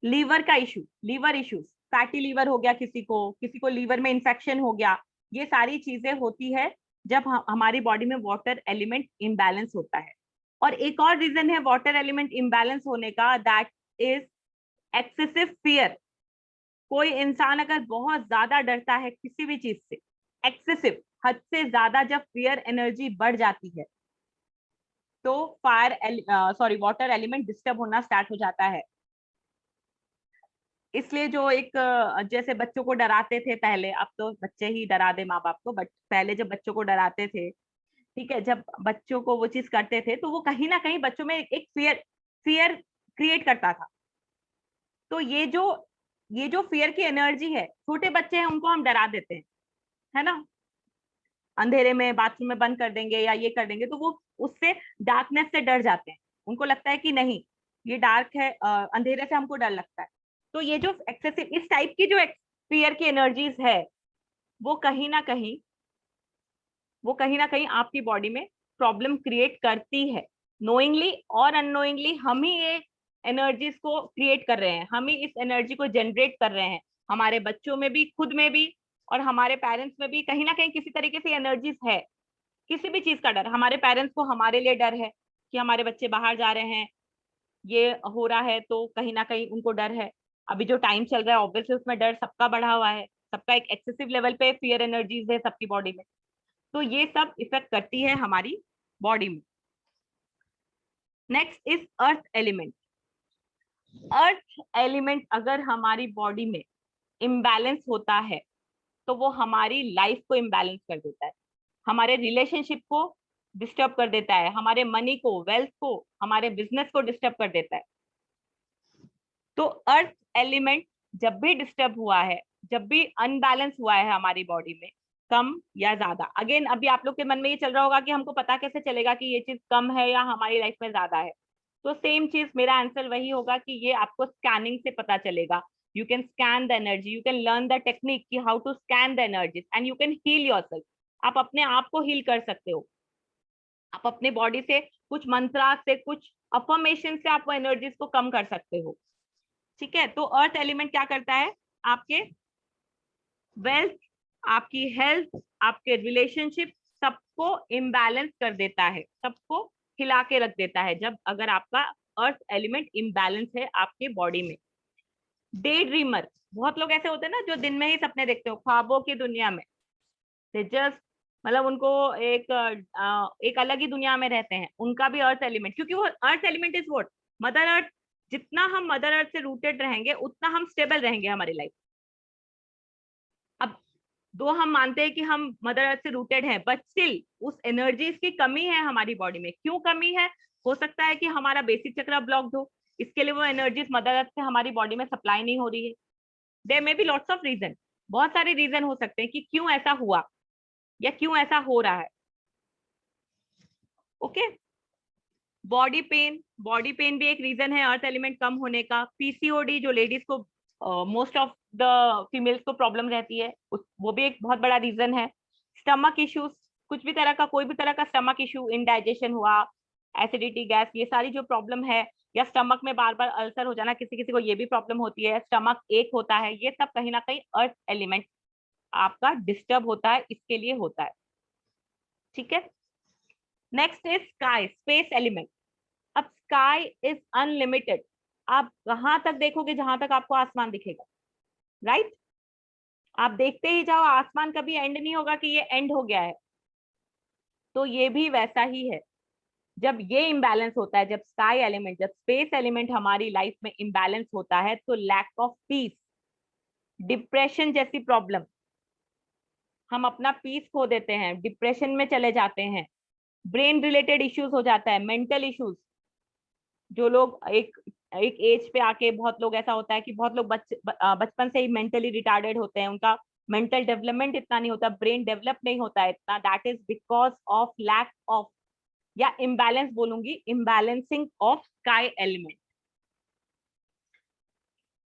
लीवर का issue, liver issues, fatty liver हो गया किसी को लीवर में इंफेक्शन हो गया, ये सारी चीजें होती है जब हमारी बॉडी में वाटर एलिमेंट इम्बैलेंस होता है। और एक और रीजन है वाटर एलिमेंट इम्बैलेंस होने का, दैट इज एक्सेसिव फियर। कोई इंसान अगर बहुत ज्यादा डरता है किसी भी चीज से, एक्सेसिव, हद से ज्यादा जब फियर एनर्जी बढ़ जाती है, तो वाटर एलिमेंट डिस्टर्ब होना स्टार्ट हो जाता है। इसलिए जो एक जैसे बच्चों को डराते थे पहले, अब तो बच्चे ही डरा दे माँ बाप को, बट पहले जब बच्चों को डराते थे, ठीक है, जब बच्चों को वो चीज करते थे, तो वो कहीं ना कहीं बच्चों में एक फियर क्रिएट करता था। तो ये जो फियर की एनर्जी है, छोटे बच्चे हैं उनको हम डरा देते हैं, है ना, अंधेरे में बाथरूम में बंद कर देंगे या ये कर देंगे, तो वो उससे डार्कनेस से डर जाते हैं, उनको लगता है कि नहीं ये डार्क है, अंधेरे से हमको डर लगता है। तो ये जो एक्सेसिव इस टाइप की जो फियर की एनर्जीज है, वो कहीं ना कहीं आपकी बॉडी में प्रॉब्लम क्रिएट करती है। नोइंगली और अननोइंगली हम ही ये एनर्जीज को क्रिएट कर रहे हैं, हम ही इस एनर्जी को जनरेट कर रहे हैं, हमारे बच्चों में भी, खुद में भी, और हमारे पेरेंट्स में भी कहीं ना कहीं किसी तरीके से एनर्जीज है। किसी भी चीज का डर, हमारे पेरेंट्स को हमारे लिए डर है कि हमारे बच्चे बाहर जा रहे हैं, ये हो रहा है, तो कहीं ना कहीं उनको डर है। अभी जो टाइम चल रहा है ऑब्वियसली उसमें डर सबका बढ़ा हुआ है, सबका एक एक्सेसिव लेवल पे फियर एनर्जीज है सबकी बॉडी में, तो ये सब इफेक्ट करती है हमारी बॉडी में। Next is earth element. Earth element अगर हमारी बॉडी में इम्बैलेंस होता है तो वो हमारी लाइफ को इम्बैलेंस कर देता है, हमारे रिलेशनशिप को डिस्टर्ब कर देता है, हमारे मनी को, वेल्थ को, हमारे बिजनेस को डिस्टर्ब कर देता है। तो अर्थ एलिमेंट जब भी डिस्टर्ब हुआ है, जब भी अनबैलेंस हुआ है हमारी बॉडी में, कम या ज्यादा, अगेन अभी आप लोग के मन में ये चल रहा होगा कि हमको पता कैसे चलेगा कि ये चीज कम है या हमारी लाइफ में ज्यादा है, तो सेम चीज मेरा आंसर वही होगा कि ये आपको स्कैनिंग से पता चलेगा। You can scan the energy, you can learn the technique कि how to scan the energies and you can heal yourself। आप अपने आप को हील कर सकते हो, आप अपने बॉडी से कुछ मंत्रा से, कुछ अफर्मेशन से आप वो एनर्जीज को कम कर सकते हो। ठीक है, तो अर्थ एलिमेंट क्या करता है, आपके वेल्थ, आपकी हेल्थ, आपके रिलेशनशिप, सबको इम्बैलेंस कर देता है, सबको हिला के रख देता है जब अगर आपका अर्थ एलिमेंट इम्बैलेंस है आपके बॉडी में। डे ड्रीमर, बहुत लोग ऐसे होते हैं ना जो दिन में ही सपने देखते हो, ख्वाबों की दुनिया में, जस्ट मतलब उनको एक अलग ही दुनिया में रहते हैं, उनका भी अर्थ एलिमेंट, क्योंकि वो earth element is what, mother earth. जितना हम मदर अर्थ से रूटेड रहेंगे उतना हम स्टेबल रहेंगे हमारी लाइफ। अब दो हम मानते हैं कि हम मदर अर्थ से रूटेड हैं, बट स्टिल उस एनर्जीज की कमी है हमारी बॉडी में। क्यों कमी है, हो सकता है कि हमारा बेसिक चक्र ब्लॉक्ड हो, इसके लिए वो एनर्जीज मदर अर्थ से हमारी बॉडी में सप्लाई नहीं हो रही है। There may be lots of reason, बहुत सारे रीजन हो सकते हैं कि क्यों ऐसा हुआ या क्यों ऐसा हो रहा है। Okay, body pain, body pain भी एक रीजन है अर्थ एलिमेंट कम होने का। पीसीओडी जो लेडीज को, मोस्ट ऑफ द फीमेल्स को प्रॉब्लम रहती है, वो भी एक बहुत बड़ा रीजन है। स्टमक इश्यूज, कुछ भी तरह का, कोई भी तरह का स्टमक इशू, इंडाइजेशन हुआ, एसिडिटी, गैस, ये सारी जो प्रॉब्लम है, या स्टमक में बार बार अल्सर हो जाना, किसी किसी को ये भी प्रॉब्लम होती है, स्टमक एक होता है, ये सब कहीं ना कहीं अर्थ एलिमेंट आपका डिस्टर्ब होता है, इसके लिए होता है। ठीक है, next is sky, space element. अब स्काई इज अनलिमिटेड, आप कहां तक देखोगे जहां तक आपको आसमान दिखेगा, राइट? आप देखते ही जाओ, आसमान कभी एंड नहीं होगा कि ये एंड हो गया है। तो ये भी वैसा ही है, जब ये इम्बैलेंस होता है, जब स्काई एलिमेंट, जब स्पेस एलिमेंट हमारी लाइफ में इम्बैलेंस होता है, तो लैक ऑफ पीस, डिप्रेशन जैसी प्रॉब्लम, हम अपना पीस खो देते हैं, डिप्रेशन में चले जाते हैं, ब्रेन रिलेटेड इश्यूज हो जाता है, मेंटल इश्यूज। जो लोग एक एज पे आके, बहुत लोग ऐसा होता है कि बहुत लोग बचपन से ही मेंटली रिटार्डेड होते हैं, उनका मेंटल डेवलपमेंट इतना नहीं होता, ब्रेन डेवलप नहीं होता है इतना, that is because of lack of, या इम्बैलेंस बोलूंगी, इम्बैलेंसिंग ऑफ स्काई एलिमेंट।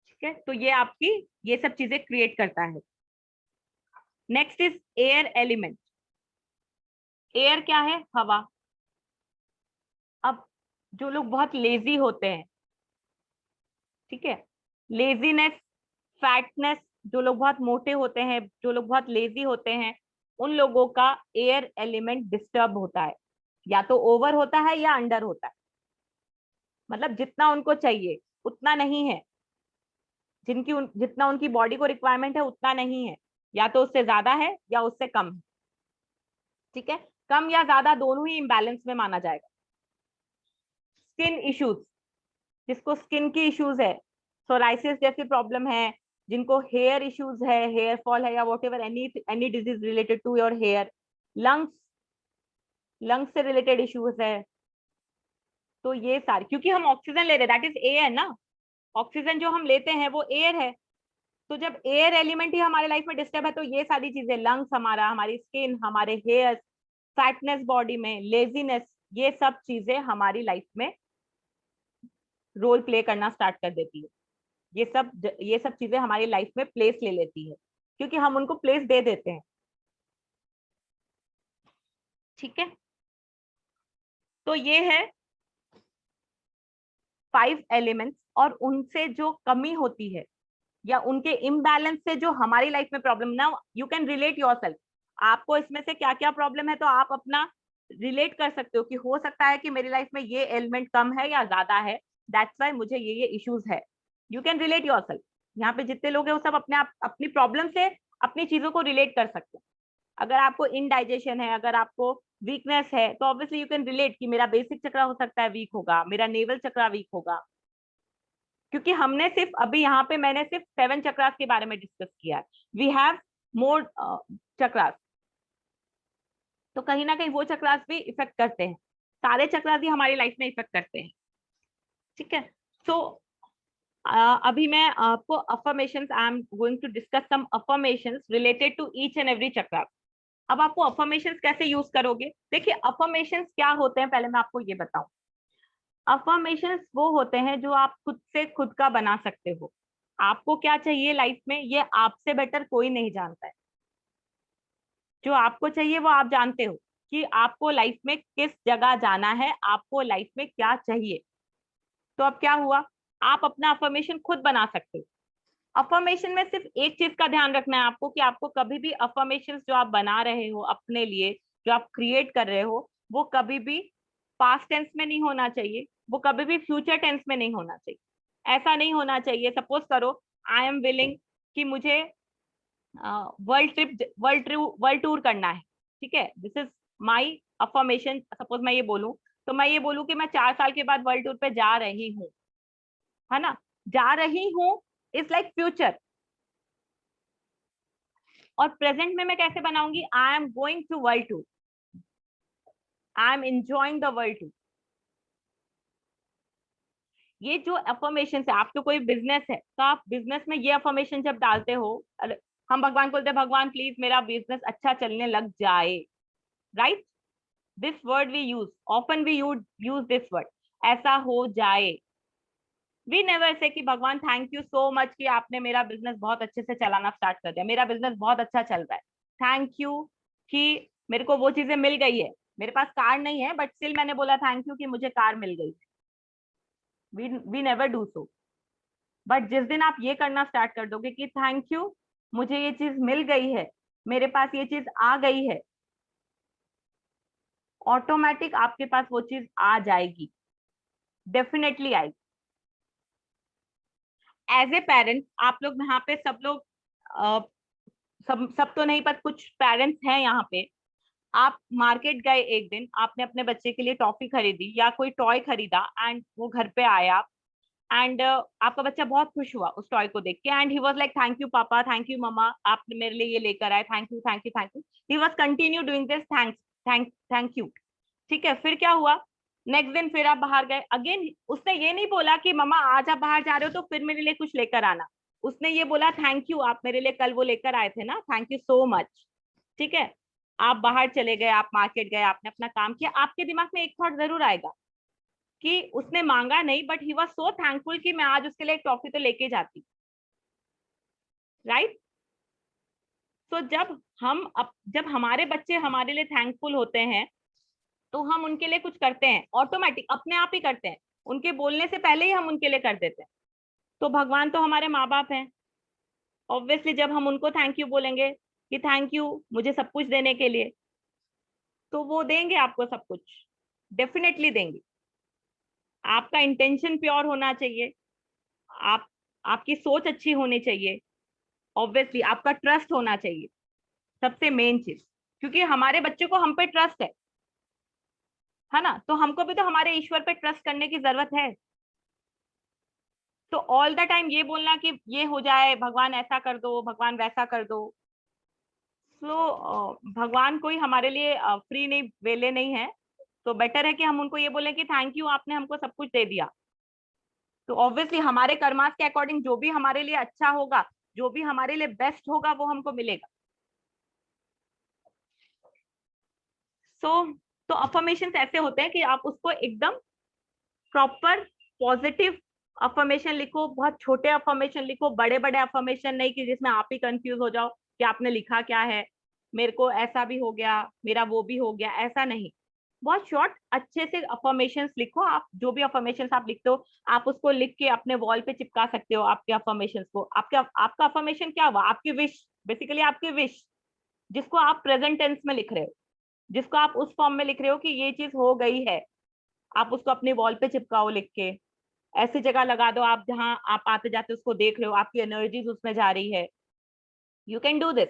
ठीक है, तो ये आपकी ये सब चीजें क्रिएट करता है। Next is air element. Air क्या है, हवा। अब जो लोग बहुत लेजी होते हैं, ठीक है, लेजीनेस, फैटनेस, जो लोग बहुत मोटे होते हैं, जो लोग बहुत लेजी होते हैं, उन लोगों का एयर एलिमेंट डिस्टर्ब होता है, या तो ओवर होता है या अंडर होता है, मतलब जितना उनको चाहिए उतना नहीं है, जितना उनकी बॉडी को रिक्वायरमेंट है उतना नहीं है, या तो उससे ज्यादा है या उससे कम है। ठीक है, कम या ज्यादा दोनों ही इम्बैलेंस में माना जाएगा। स्किन इश्यूज, जिसको स्किन की इश्यूज है, सोराइसिस जैसी प्रॉब्लम है, जिनको हेयर इश्यूज है, हेयर फॉल है, या whatever any disease related to your hair, lungs से रिलेटेड इश्यूज है, तो ये सारे, क्योंकि हम ऑक्सीजन ले रहे हैं, दैट इज एयर ना, ऑक्सीजन जो हम लेते हैं वो एयर है, तो जब एयर एलिमेंट ही हमारे लाइफ में डिस्टर्ब है, तो ये सारी चीजें, लंग्स हमारा, हमारी स्किन, हमारे हेयर, फैटनेस बॉडी में, लेजीनेस, ये सब चीजें हमारी लाइफ में रोल प्ले करना स्टार्ट कर देती है। ये सब चीजें हमारी लाइफ में प्लेस ले लेती है, क्योंकि हम उनको प्लेस दे देते हैं। ठीक है, तो ये है 5 एलिमेंट्स, और उनसे जो कमी होती है या उनके इम्बैलेंस से जो हमारी लाइफ में प्रॉब्लम, ना यू कैन रिलेट योरसेल्फ, आपको इसमें से क्या क्या प्रॉब्लम है तो आप अपना रिलेट कर सकते हो कि हो सकता है कि मेरी लाइफ में ये एलिमेंट कम है या ज्यादा है, दैट्स वाई मुझे ये इश्यूज है। You can relate yourself. यहाँ पे जितने लोग हैं वो सब अपने आप अपनी प्रॉब्लम से अपनी चीजों को रिलेट कर सकते हैं। अगर आपको इनडाइजेशन है, अगर आपको वीकनेस है, तो ऑब्वियसली यू कैन रिलेट कि मेरा बेसिक चक्र हो सकता है वीक होगा, मेरा नेवल चक्र वीक होगा, क्योंकि हमने सिर्फ अभी यहाँ पे मैंने सिर्फ 7 चक्रास के बारे में डिस्कस किया है। वी हैव मोर चक्रास, तो कहीं ना कहीं वो चक्रास भी इफेक्ट करते हैं, सारे चक्रास ही हमारी लाइफ में इफेक्ट करते हैं। ठीक है, तो अभी मैं आपको affirmations, I am going to discuss some affirmations related to each and every chakra. अब आपको अफर्मेशंस कैसे यूज करोगे? देखिए अफर्मेशंस क्या होते हैं, पहले मैं आपको ये बताऊं। अफर्मेशंस वो होते हैं जो आप खुद से खुद का बना सकते हो। आपको क्या चाहिए लाइफ में, ये आपसे बेटर कोई नहीं जानता है। जो आपको चाहिए वो आप जानते हो कि आपको लाइफ में किस जगह जाना है, आपको लाइफ में क्या चाहिए। तो अब क्या हुआ, आप अपना अफर्मेशन खुद बना सकते हो। अफर्मेशन में सिर्फ एक चीज का ध्यान रखना है आपको कि आपको कभी भी अफर्मेशन जो आप बना रहे हो अपने लिए, जो आप क्रिएट कर रहे हो, वो कभी भी पास्ट टेंस में नहीं होना चाहिए, वो कभी भी फ्यूचर टेंस में नहीं होना चाहिए। ऐसा नहीं होना चाहिए, सपोज करो आई एम विलिंग कि मुझे वर्ल्ड टूर करना है, ठीक है, this is my affirmation. Suppose मैं ये बोलूं, तो मैं ये बोलूं कि मैं 4 साल के बाद वर्ल्ड टूर पे जा रही हूँ, है ना, जा रही हूँ इज लाइक फ्यूचर। और प्रेजेंट में मैं कैसे बनाऊंगी, I am going to world tour, I am enjoying the world tour. ये जो अफर्मेशन है, आपको कोई बिजनेस है तो आप बिजनेस में ये अफर्मेशन जब डालते हो, हम भगवान को बोलते हैं भगवान प्लीज मेरा बिजनेस अच्छा चलने लग जाए, right, this word we use often, we use this word, ऐसा हो जाए। वी नेवर से कि भगवान थैंक यू सो मच कि आपने मेरा बिजनेस बहुत अच्छे से चलाना स्टार्ट कर दिया, मेरा बिजनेस बहुत अच्छा चल रहा है, थैंक यू कि मेरे को वो चीजें मिल गई है। मेरे पास कार नहीं है बट स्टिल मैंने बोला थैंक यू कि मुझे कार मिल गई। We never do so. But जिस दिन आप ये करना स्टार्ट कर दोगे कि थैंक यू मुझे ये चीज मिल गई है, मेरे पास ये चीज आ गई है, ऑटोमेटिक आपके पास वो चीज आ जाएगी, डेफिनेटली आएगी। एज ए पेरेंट आप लोग यहाँ पे सब लोग सब तो नहीं पर कुछ पेरेंट्स हैं यहाँ पे, आप मार्केट गए एक दिन, आपने अपने बच्चे के लिए टॉफी खरीदी या कोई टॉय खरीदा एंड वो घर पे आया एंड आपका बच्चा बहुत खुश हुआ उस टॉय को देख के and he was like thank you पापा, थैंक यू मम्मा, आपने मेरे लिए ये लेकर आए, thank you thank you thank you, he was continue doing this, thanks thank you. ठीक है, फिर क्या हुआ, नेक्स्ट दिन फिर आप बाहर गए अगेन, उसने ये नहीं बोला कि मम्मा आज आप बाहर जा रहे हो तो फिर मेरे लिए कुछ लेकर आना, उसने ये बोला थैंक यू, आप मेरे लिए कल वो लेकर आए थे ना, थैंक यू सो मच। ठीक है, आप बाहर चले गए, आप मार्केट गए, आपने अपना काम किया, आपके दिमाग में एक थॉट जरूर आएगा कि उसने मांगा नहीं but he was so thankful कि मैं आज उसके लिए एक टॉफी तो लेके जाती, राइट। तो जब हमारे बच्चे हमारे लिए थैंकफुल होते हैं तो हम उनके लिए कुछ करते हैं, ऑटोमेटिक अपने आप ही करते हैं, उनके बोलने से पहले ही हम उनके लिए कर देते हैं। तो भगवान तो हमारे माँ बाप हैं, ऑब्वियसली जब हम उनको थैंक यू बोलेंगे कि थैंक यू मुझे सब कुछ देने के लिए, तो वो देंगे आपको सब कुछ, डेफिनेटली देंगे। आपका इंटेंशन प्योर होना चाहिए, आप आपकी सोच अच्छी होनी चाहिए, ऑब्वियसली आपका ट्रस्ट होना चाहिए, सबसे मेन चीज, क्योंकि हमारे बच्चे को हम पे ट्रस्ट है ना, तो हमको भी तो हमारे ईश्वर पे ट्रस्ट करने की जरूरत है। तो ऑल द टाइम ये बोलना कि ये हो जाए, भगवान ऐसा कर दो, भगवान वैसा कर दो, भगवान कोई हमारे लिए फ्री नहीं, वेले नहीं है। तो बेटर है कि हम उनको ये बोले कि थैंक यू आपने हमको सब कुछ दे दिया। तो ऑब्वियसली हमारे कर्मास के अकॉर्डिंग जो भी हमारे लिए अच्छा होगा, जो भी हमारे लिए बेस्ट होगा वो हमको मिलेगा। तो अफर्मेशन ऐसे होते हैं कि आप उसको एकदम प्रॉपर पॉजिटिव अफर्मेशन लिखो, बहुत छोटे अफर्मेशन लिखो, बड़े बड़े अफर्मेशन नहीं कि जिसमें आप ही कंफ्यूज हो जाओ कि आपने लिखा क्या है, मेरे को ऐसा भी हो गया, मेरा वो भी हो गया, ऐसा नहीं। बहुत शॉर्ट अच्छे से अफर्मेशंस लिखो। आप जो भी अफर्मेशंस आप लिखते हो आप उसको लिख के अपने वॉल पे चिपका सकते हो, आपके अफर्मेशंस को। आपका अफर्मेशन क्या हुआ, आपकी विश, बेसिकली आपकी विश जिसको आप प्रेजेंट टेंस में लिख रहे हो, जिसको आप उस फॉर्म में लिख रहे हो कि ये चीज हो गई है, आप उसको अपनी वॉल पे चिपकाओ लिख के, ऐसी जगह लगा दो आप जहां आप आते जाते उसको देख रहे हो, आपकी एनर्जीज उसमें जा रही है। You can do this.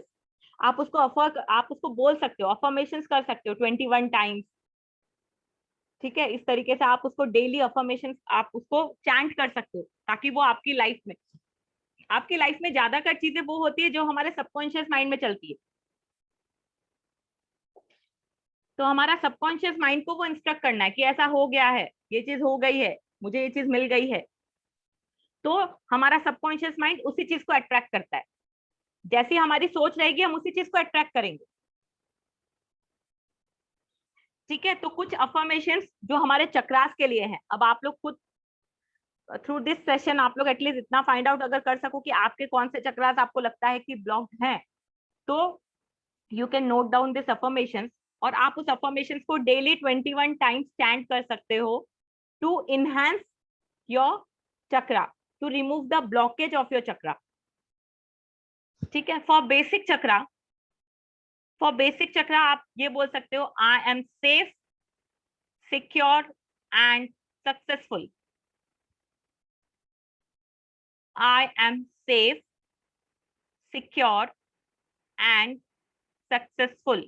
आप उसको बोल सकते हो, अफर्मेशंस कर सकते हो 21 टाइम्स। ठीक है, इस तरीके से आप उसको डेली अफर्मेशंस आप उसको चैंट कर सकते हो, ताकि वो आपकी लाइफ में ज्यादातर चीजें वो होती है जो हमारे सबकॉन्शियस माइंड में चलती है। तो हमारा सबकॉन्शियस माइंड को वो इंस्ट्रक्ट करना है कि ऐसा हो गया है, ये चीज हो गई है, मुझे ये चीज मिल गई है। तो हमारा सबकॉन्शियस माइंड उसी चीज को अट्रैक्ट करता है। जैसी हमारी सोच रहेगी हम उसी चीज को अट्रैक्ट करेंगे। ठीक है, तो कुछ अफर्मेशंस जो हमारे चक्रास के लिए हैं। अब आप लोग खुद थ्रू दिस सेशन आप लोग एटलीस्ट इतना फाइंड आउट अगर कर सको कि आपके कौन से चक्रास आपको लगता है कि ब्लॉक्ड हैं, तो you can note down this affirmations, और आप उस अफर्मेशंस को डेली 21 टाइम्स चैंट कर सकते हो to enhance your chakra, to remove the blockage of your chakra. ठीक है, फॉर बेसिक चक्रा आप ये बोल सकते हो, I am safe, secure and successful. I am safe, secure and successful.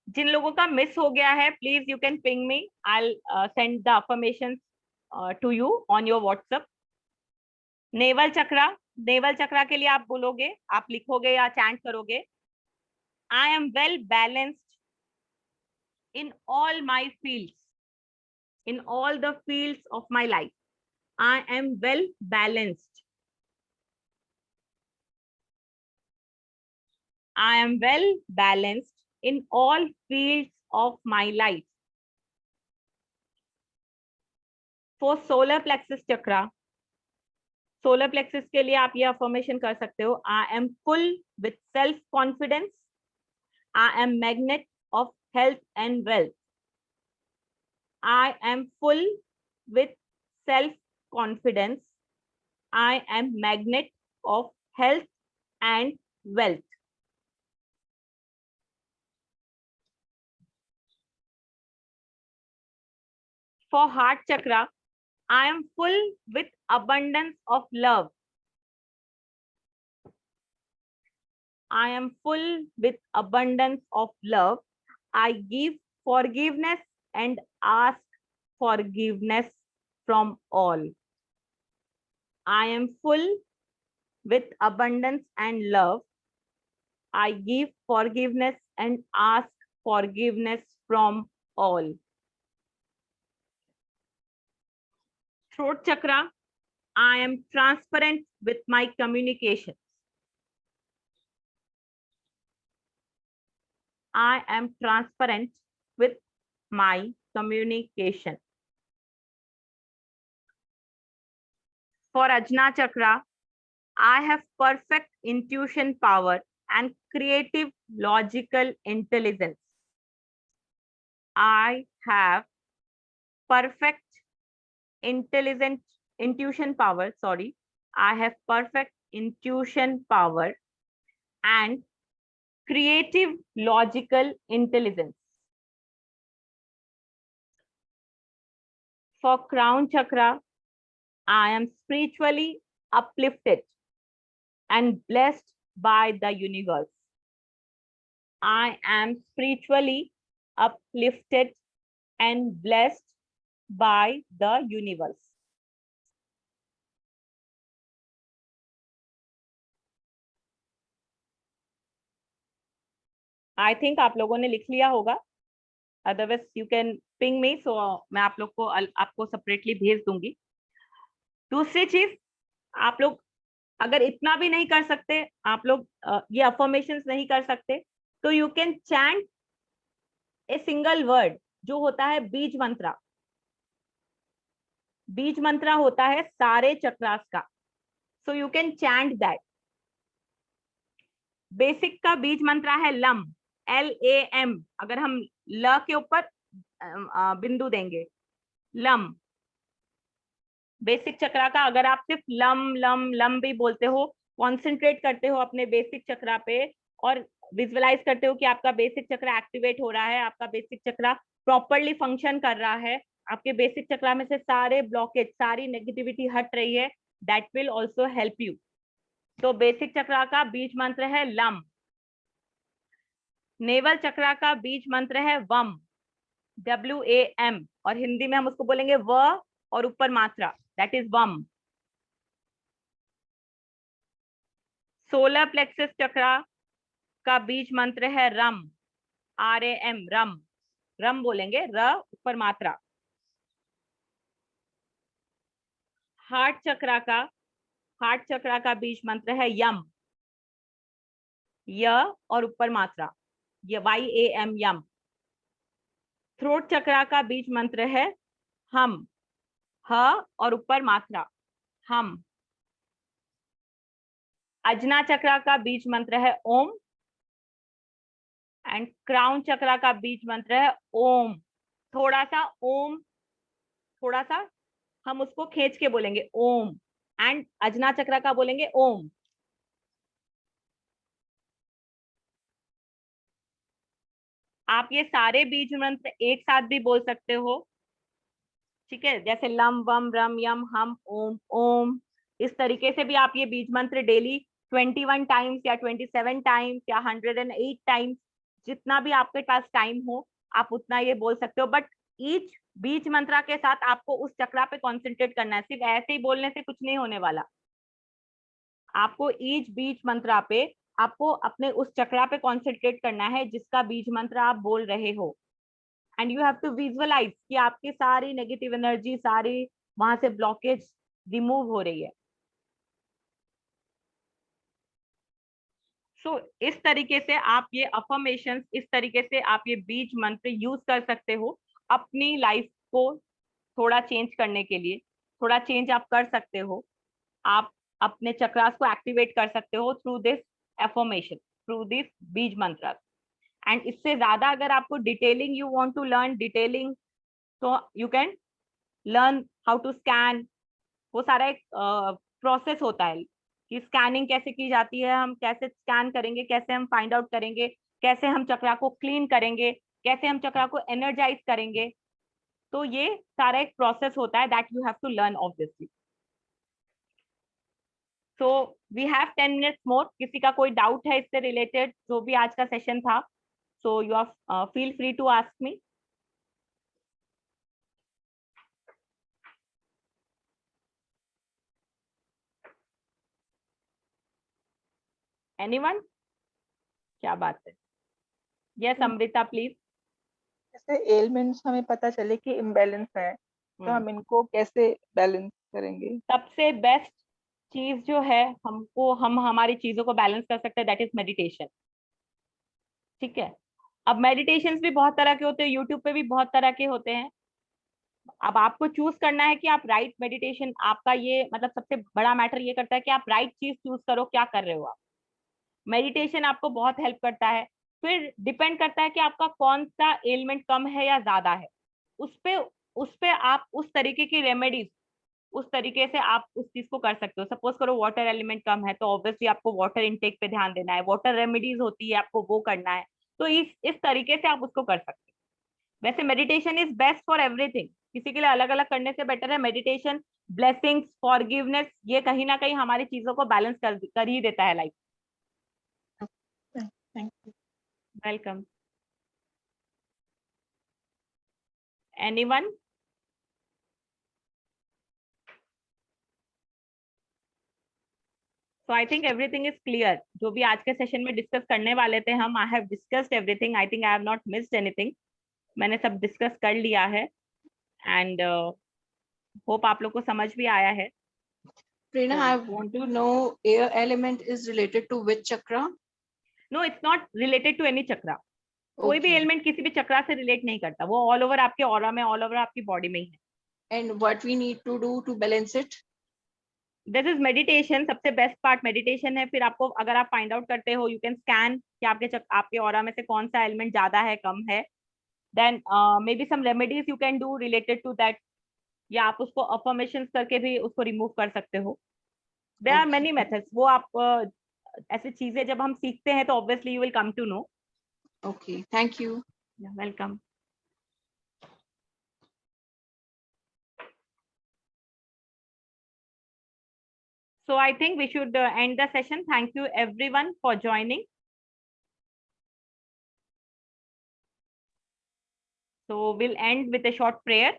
जिन लोगों का मिस हो गया है, please you can ping me, I send the affirmations to you on your WhatsApp. Navel chakra के लिए आप बोलोगे, आप लिखोगे या चैंट करोगे, I am well balanced in all my fields, in all the fields of my life. I am well balanced. I am well balanced in all fields of my life. For solar plexus chakra, solar plexus के लिए आप ये affirmation कर सकते हो, I am full with self confidence. I am magnet of health and wealth. I am full with self-confidence. I am magnet of health and wealth. For heart chakra, I am full with abundance of love. I am full with abundance of love. I give forgiveness and ask forgiveness from all. I am full with abundance and love. I give forgiveness and ask forgiveness from all. Throat chakra, I am transparent with my communication. I am transparent with my communication. For Ajna chakra, I have perfect intuition power and creative logical intelligence. I have perfect intuition power, I have perfect intuition power and creative logical intelligence. For crown chakra, I am spiritually uplifted and blessed by the universe. I am spiritually uplifted and blessed by the universe. I think आप लोगों ने लिख लिया होगा, otherwise you can ping me, so मैं आप लोग को आपको सेपरेटली भेज दूंगी। दूसरी चीज, आप लोग अगर इतना भी नहीं कर सकते, आप लोग ये अफर्मेशंस नहीं कर सकते, तो you can chant a single word जो होता है बीज मंत्रा। बीज मंत्रा होता है सारे चक्रास का, so you can chant that. Basic का बीज मंत्रा है लम, LAM। अगर हम ल के ऊपर बिंदु देंगे, लम। बेसिक चक्रा का अगर आप सिर्फ लम लम लम भी बोलते हो, कॉन्सेंट्रेट करते हो अपने बेसिक चक्रा पे और विजुअलाइज करते हो कि आपका बेसिक चक्रा एक्टिवेट हो रहा है, आपका बेसिक चक्रा प्रॉपरली फंक्शन कर रहा है, आपके बेसिक चक्रा में से सारे ब्लॉकेज, सारी नेगेटिविटी हट रही है, that will also help you. तो बेसिक चक्रा का बीज मंत्र है लम। नेवल चक्रा का बीज मंत्र है वम, WAM, और हिंदी में हम उसको बोलेंगे व और ऊपर मात्रा, दैट इज वम। सोलर प्लेक्सस चक्रा का बीज मंत्र है रम, RAM, रम, रम बोलेंगे, र ऊपर मात्रा। हार्ट चक्रा का बीज मंत्र है यम, य और ऊपर मात्रा, YAM, यम। थ्रोट चक्रा का बीज मंत्र है हम, ह और ऊपर मात्रा, हम। अजना चक्रा का बीज मंत्र है ओम एंड क्राउन चक्रा का बीज मंत्र है ओम। थोड़ा सा ओम, थोड़ा सा हम उसको खींच के बोलेंगे ओम, एंड अजना चक्रा का बोलेंगे ओम। आप ये सारे बीज मंत्र एक साथ भी बोल सकते हो, ठीक है, जैसे लम वम रम यम हम ओम ओम। इस तरीके से भी आप ये बीज मंत्र डेली 21 टाइम्स या 27 टाइम्स या 108 टाइम्स, जितना भी आपके पास टाइम हो आप उतना ये बोल सकते हो। बट ईच बीज मंत्रा के साथ आपको उस चक्रा पे कॉन्सेंट्रेट करना है, सिर्फ ऐसे ही बोलने से कुछ नहीं होने वाला। आपको ईच बीज मंत्रा पे आपको अपने उस चक्रा पे कॉन्सेंट्रेट करना है जिसका बीज मंत्र आप बोल रहे हो, and you have to visualize कि आपकी सारी नेगेटिव एनर्जी, सारी वहां से ब्लॉकेज रिमूव हो रही है। सो इस तरीके से आप ये अफर्मेशंस, इस तरीके से आप ये बीज मंत्र यूज कर सकते हो अपनी लाइफ को थोड़ा चेंज करने के लिए। थोड़ा चेंज आप कर सकते हो, आप अपने चक्रास को एक्टिवेट कर सकते हो through this affirmation, through this beej mantra. And इससे ज्यादा अगर आपको detailing you want to learn detailing, तो you can learn how to scan. वो सारा एक प्रोसेस होता है कि स्कैनिंग कैसे की जाती है, हम कैसे स्कैन करेंगे, कैसे हम फाइंड आउट करेंगे, कैसे हम चक्रा को क्लीन करेंगे, कैसे हम चक्रा को एनर्जाइज करेंगे। तो ये सारा एक प्रोसेस होता है that you have to learn obviously. So we have 10 minutes more. किसी का कोई डाउट है इससे रिलेटेड जो भी आज का सेशन था, so you are feel free to ask me. Anyone? क्या बात है? Yes Amrita please. जैसे एलिमेंट्स हमें पता चले कि इम्बैलेंस है, तो हम इनको कैसे बैलेंस करेंगे? सबसे बेस्ट चीज जो है हमको, हम हमारी चीजों को बैलेंस कर सकते हैं, दैट इज मेडिटेशन। ठीक है, अब मेडिटेशन भी बहुत तरह के होते हैं, यूट्यूब पे भी बहुत तरह के होते हैं। अब आपको चूज करना है कि आप राइट मेडिटेशन, आपका ये मतलब सबसे बड़ा मैटर ये करता है कि आप राइट चीज चूज करो, क्या कर रहे हो आप। मेडिटेशन आपको बहुत हेल्प करता है। फिर डिपेंड करता है कि आपका कौन सा एलिमेंट कम है या ज्यादा है, उस पे आप उस तरीके की रेमेडीज, उस तरीके से आप उस चीज को कर सकते हो। सपोज करो वाटर एलिमेंट कम है तो ऑब्वियसली आपको वाटर इनटेक पे ध्यान देना है, वाटर रेमेडीज होती है आपको वो करना है। तो इस तरीके से आप उसको कर सकते हो। वैसे meditation is best for everything, किसी के लिए अलग अलग करने से बेटर है मेडिटेशन। ब्लेसिंग्स, फॉरगिवनेस, ये कहीं ना कहीं हमारी चीजों को बैलेंस कर ही देता है life. Thank you. Welcome. Anyone? So I think everything is clear. जो भी आज के सेशन में डिस्कस करने वाले थे हम, I have discussed everything. I think I have not missed anything. मैंने सब डिस्कस कर लिया है and hope आप लोग को समझ भी आया है। Prerna, I want to know air element is related to which chakra? No, it's not related to any chakra. कोई भी Okay. एलिमेंट किसी भी चक्रा से रिलेट नहीं करता, वो ऑल ओवर आपके ऑरा में, ऑल ओवर आपकी बॉडी में ही है। And what we need to do to balance it? This is meditation. सबसे बेस्ट पार्ट मेडिटेशन है। फिर आपको अगर आप फाइंड आउट करते हो, यू कैन स्कैन कि आपके ऑरा में से कौन सा एलिमेंट ज्यादा है, कम है। Then may be some remedies you can do related to that, या आप उसको अफर्मेशंस करके भी उसको रिमूव कर सकते हो। There are Okay. Many methods, वो आप ऐसी चीजें जब हम सीखते हैं तो obviously you will come to know. Okay. Thank you. Welcome. So I think we should end the session. Thank you everyone for joining. So we'll end with a short prayer.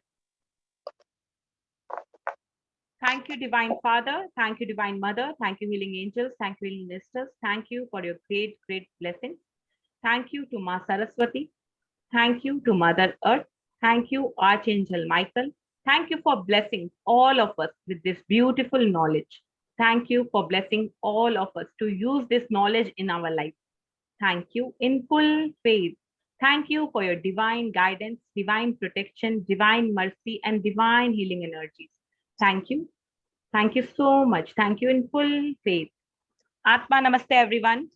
Thank you, Divine Father. Thank you, Divine Mother. Thank you, Healing Angels. Thank you, Healing Ministers. Thank you for your great, great blessings. Thank you to Ma Saraswati. Thank you to Mother Earth. Thank you, Archangel Michael. Thank you for blessing all of us with this beautiful knowledge. Thank you for blessing all of us to use this knowledge in our life. Thank you in full faith. Thank you for your divine guidance, divine protection, divine mercy, and divine healing energies. Thank you. Thank you so much. Thank you in full faith. Atma Namaste, everyone.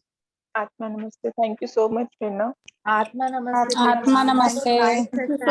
Atma Namaste. Thank you so much, Prerna. Atma Namaste. Atma Prerna. Namaste. Nice session.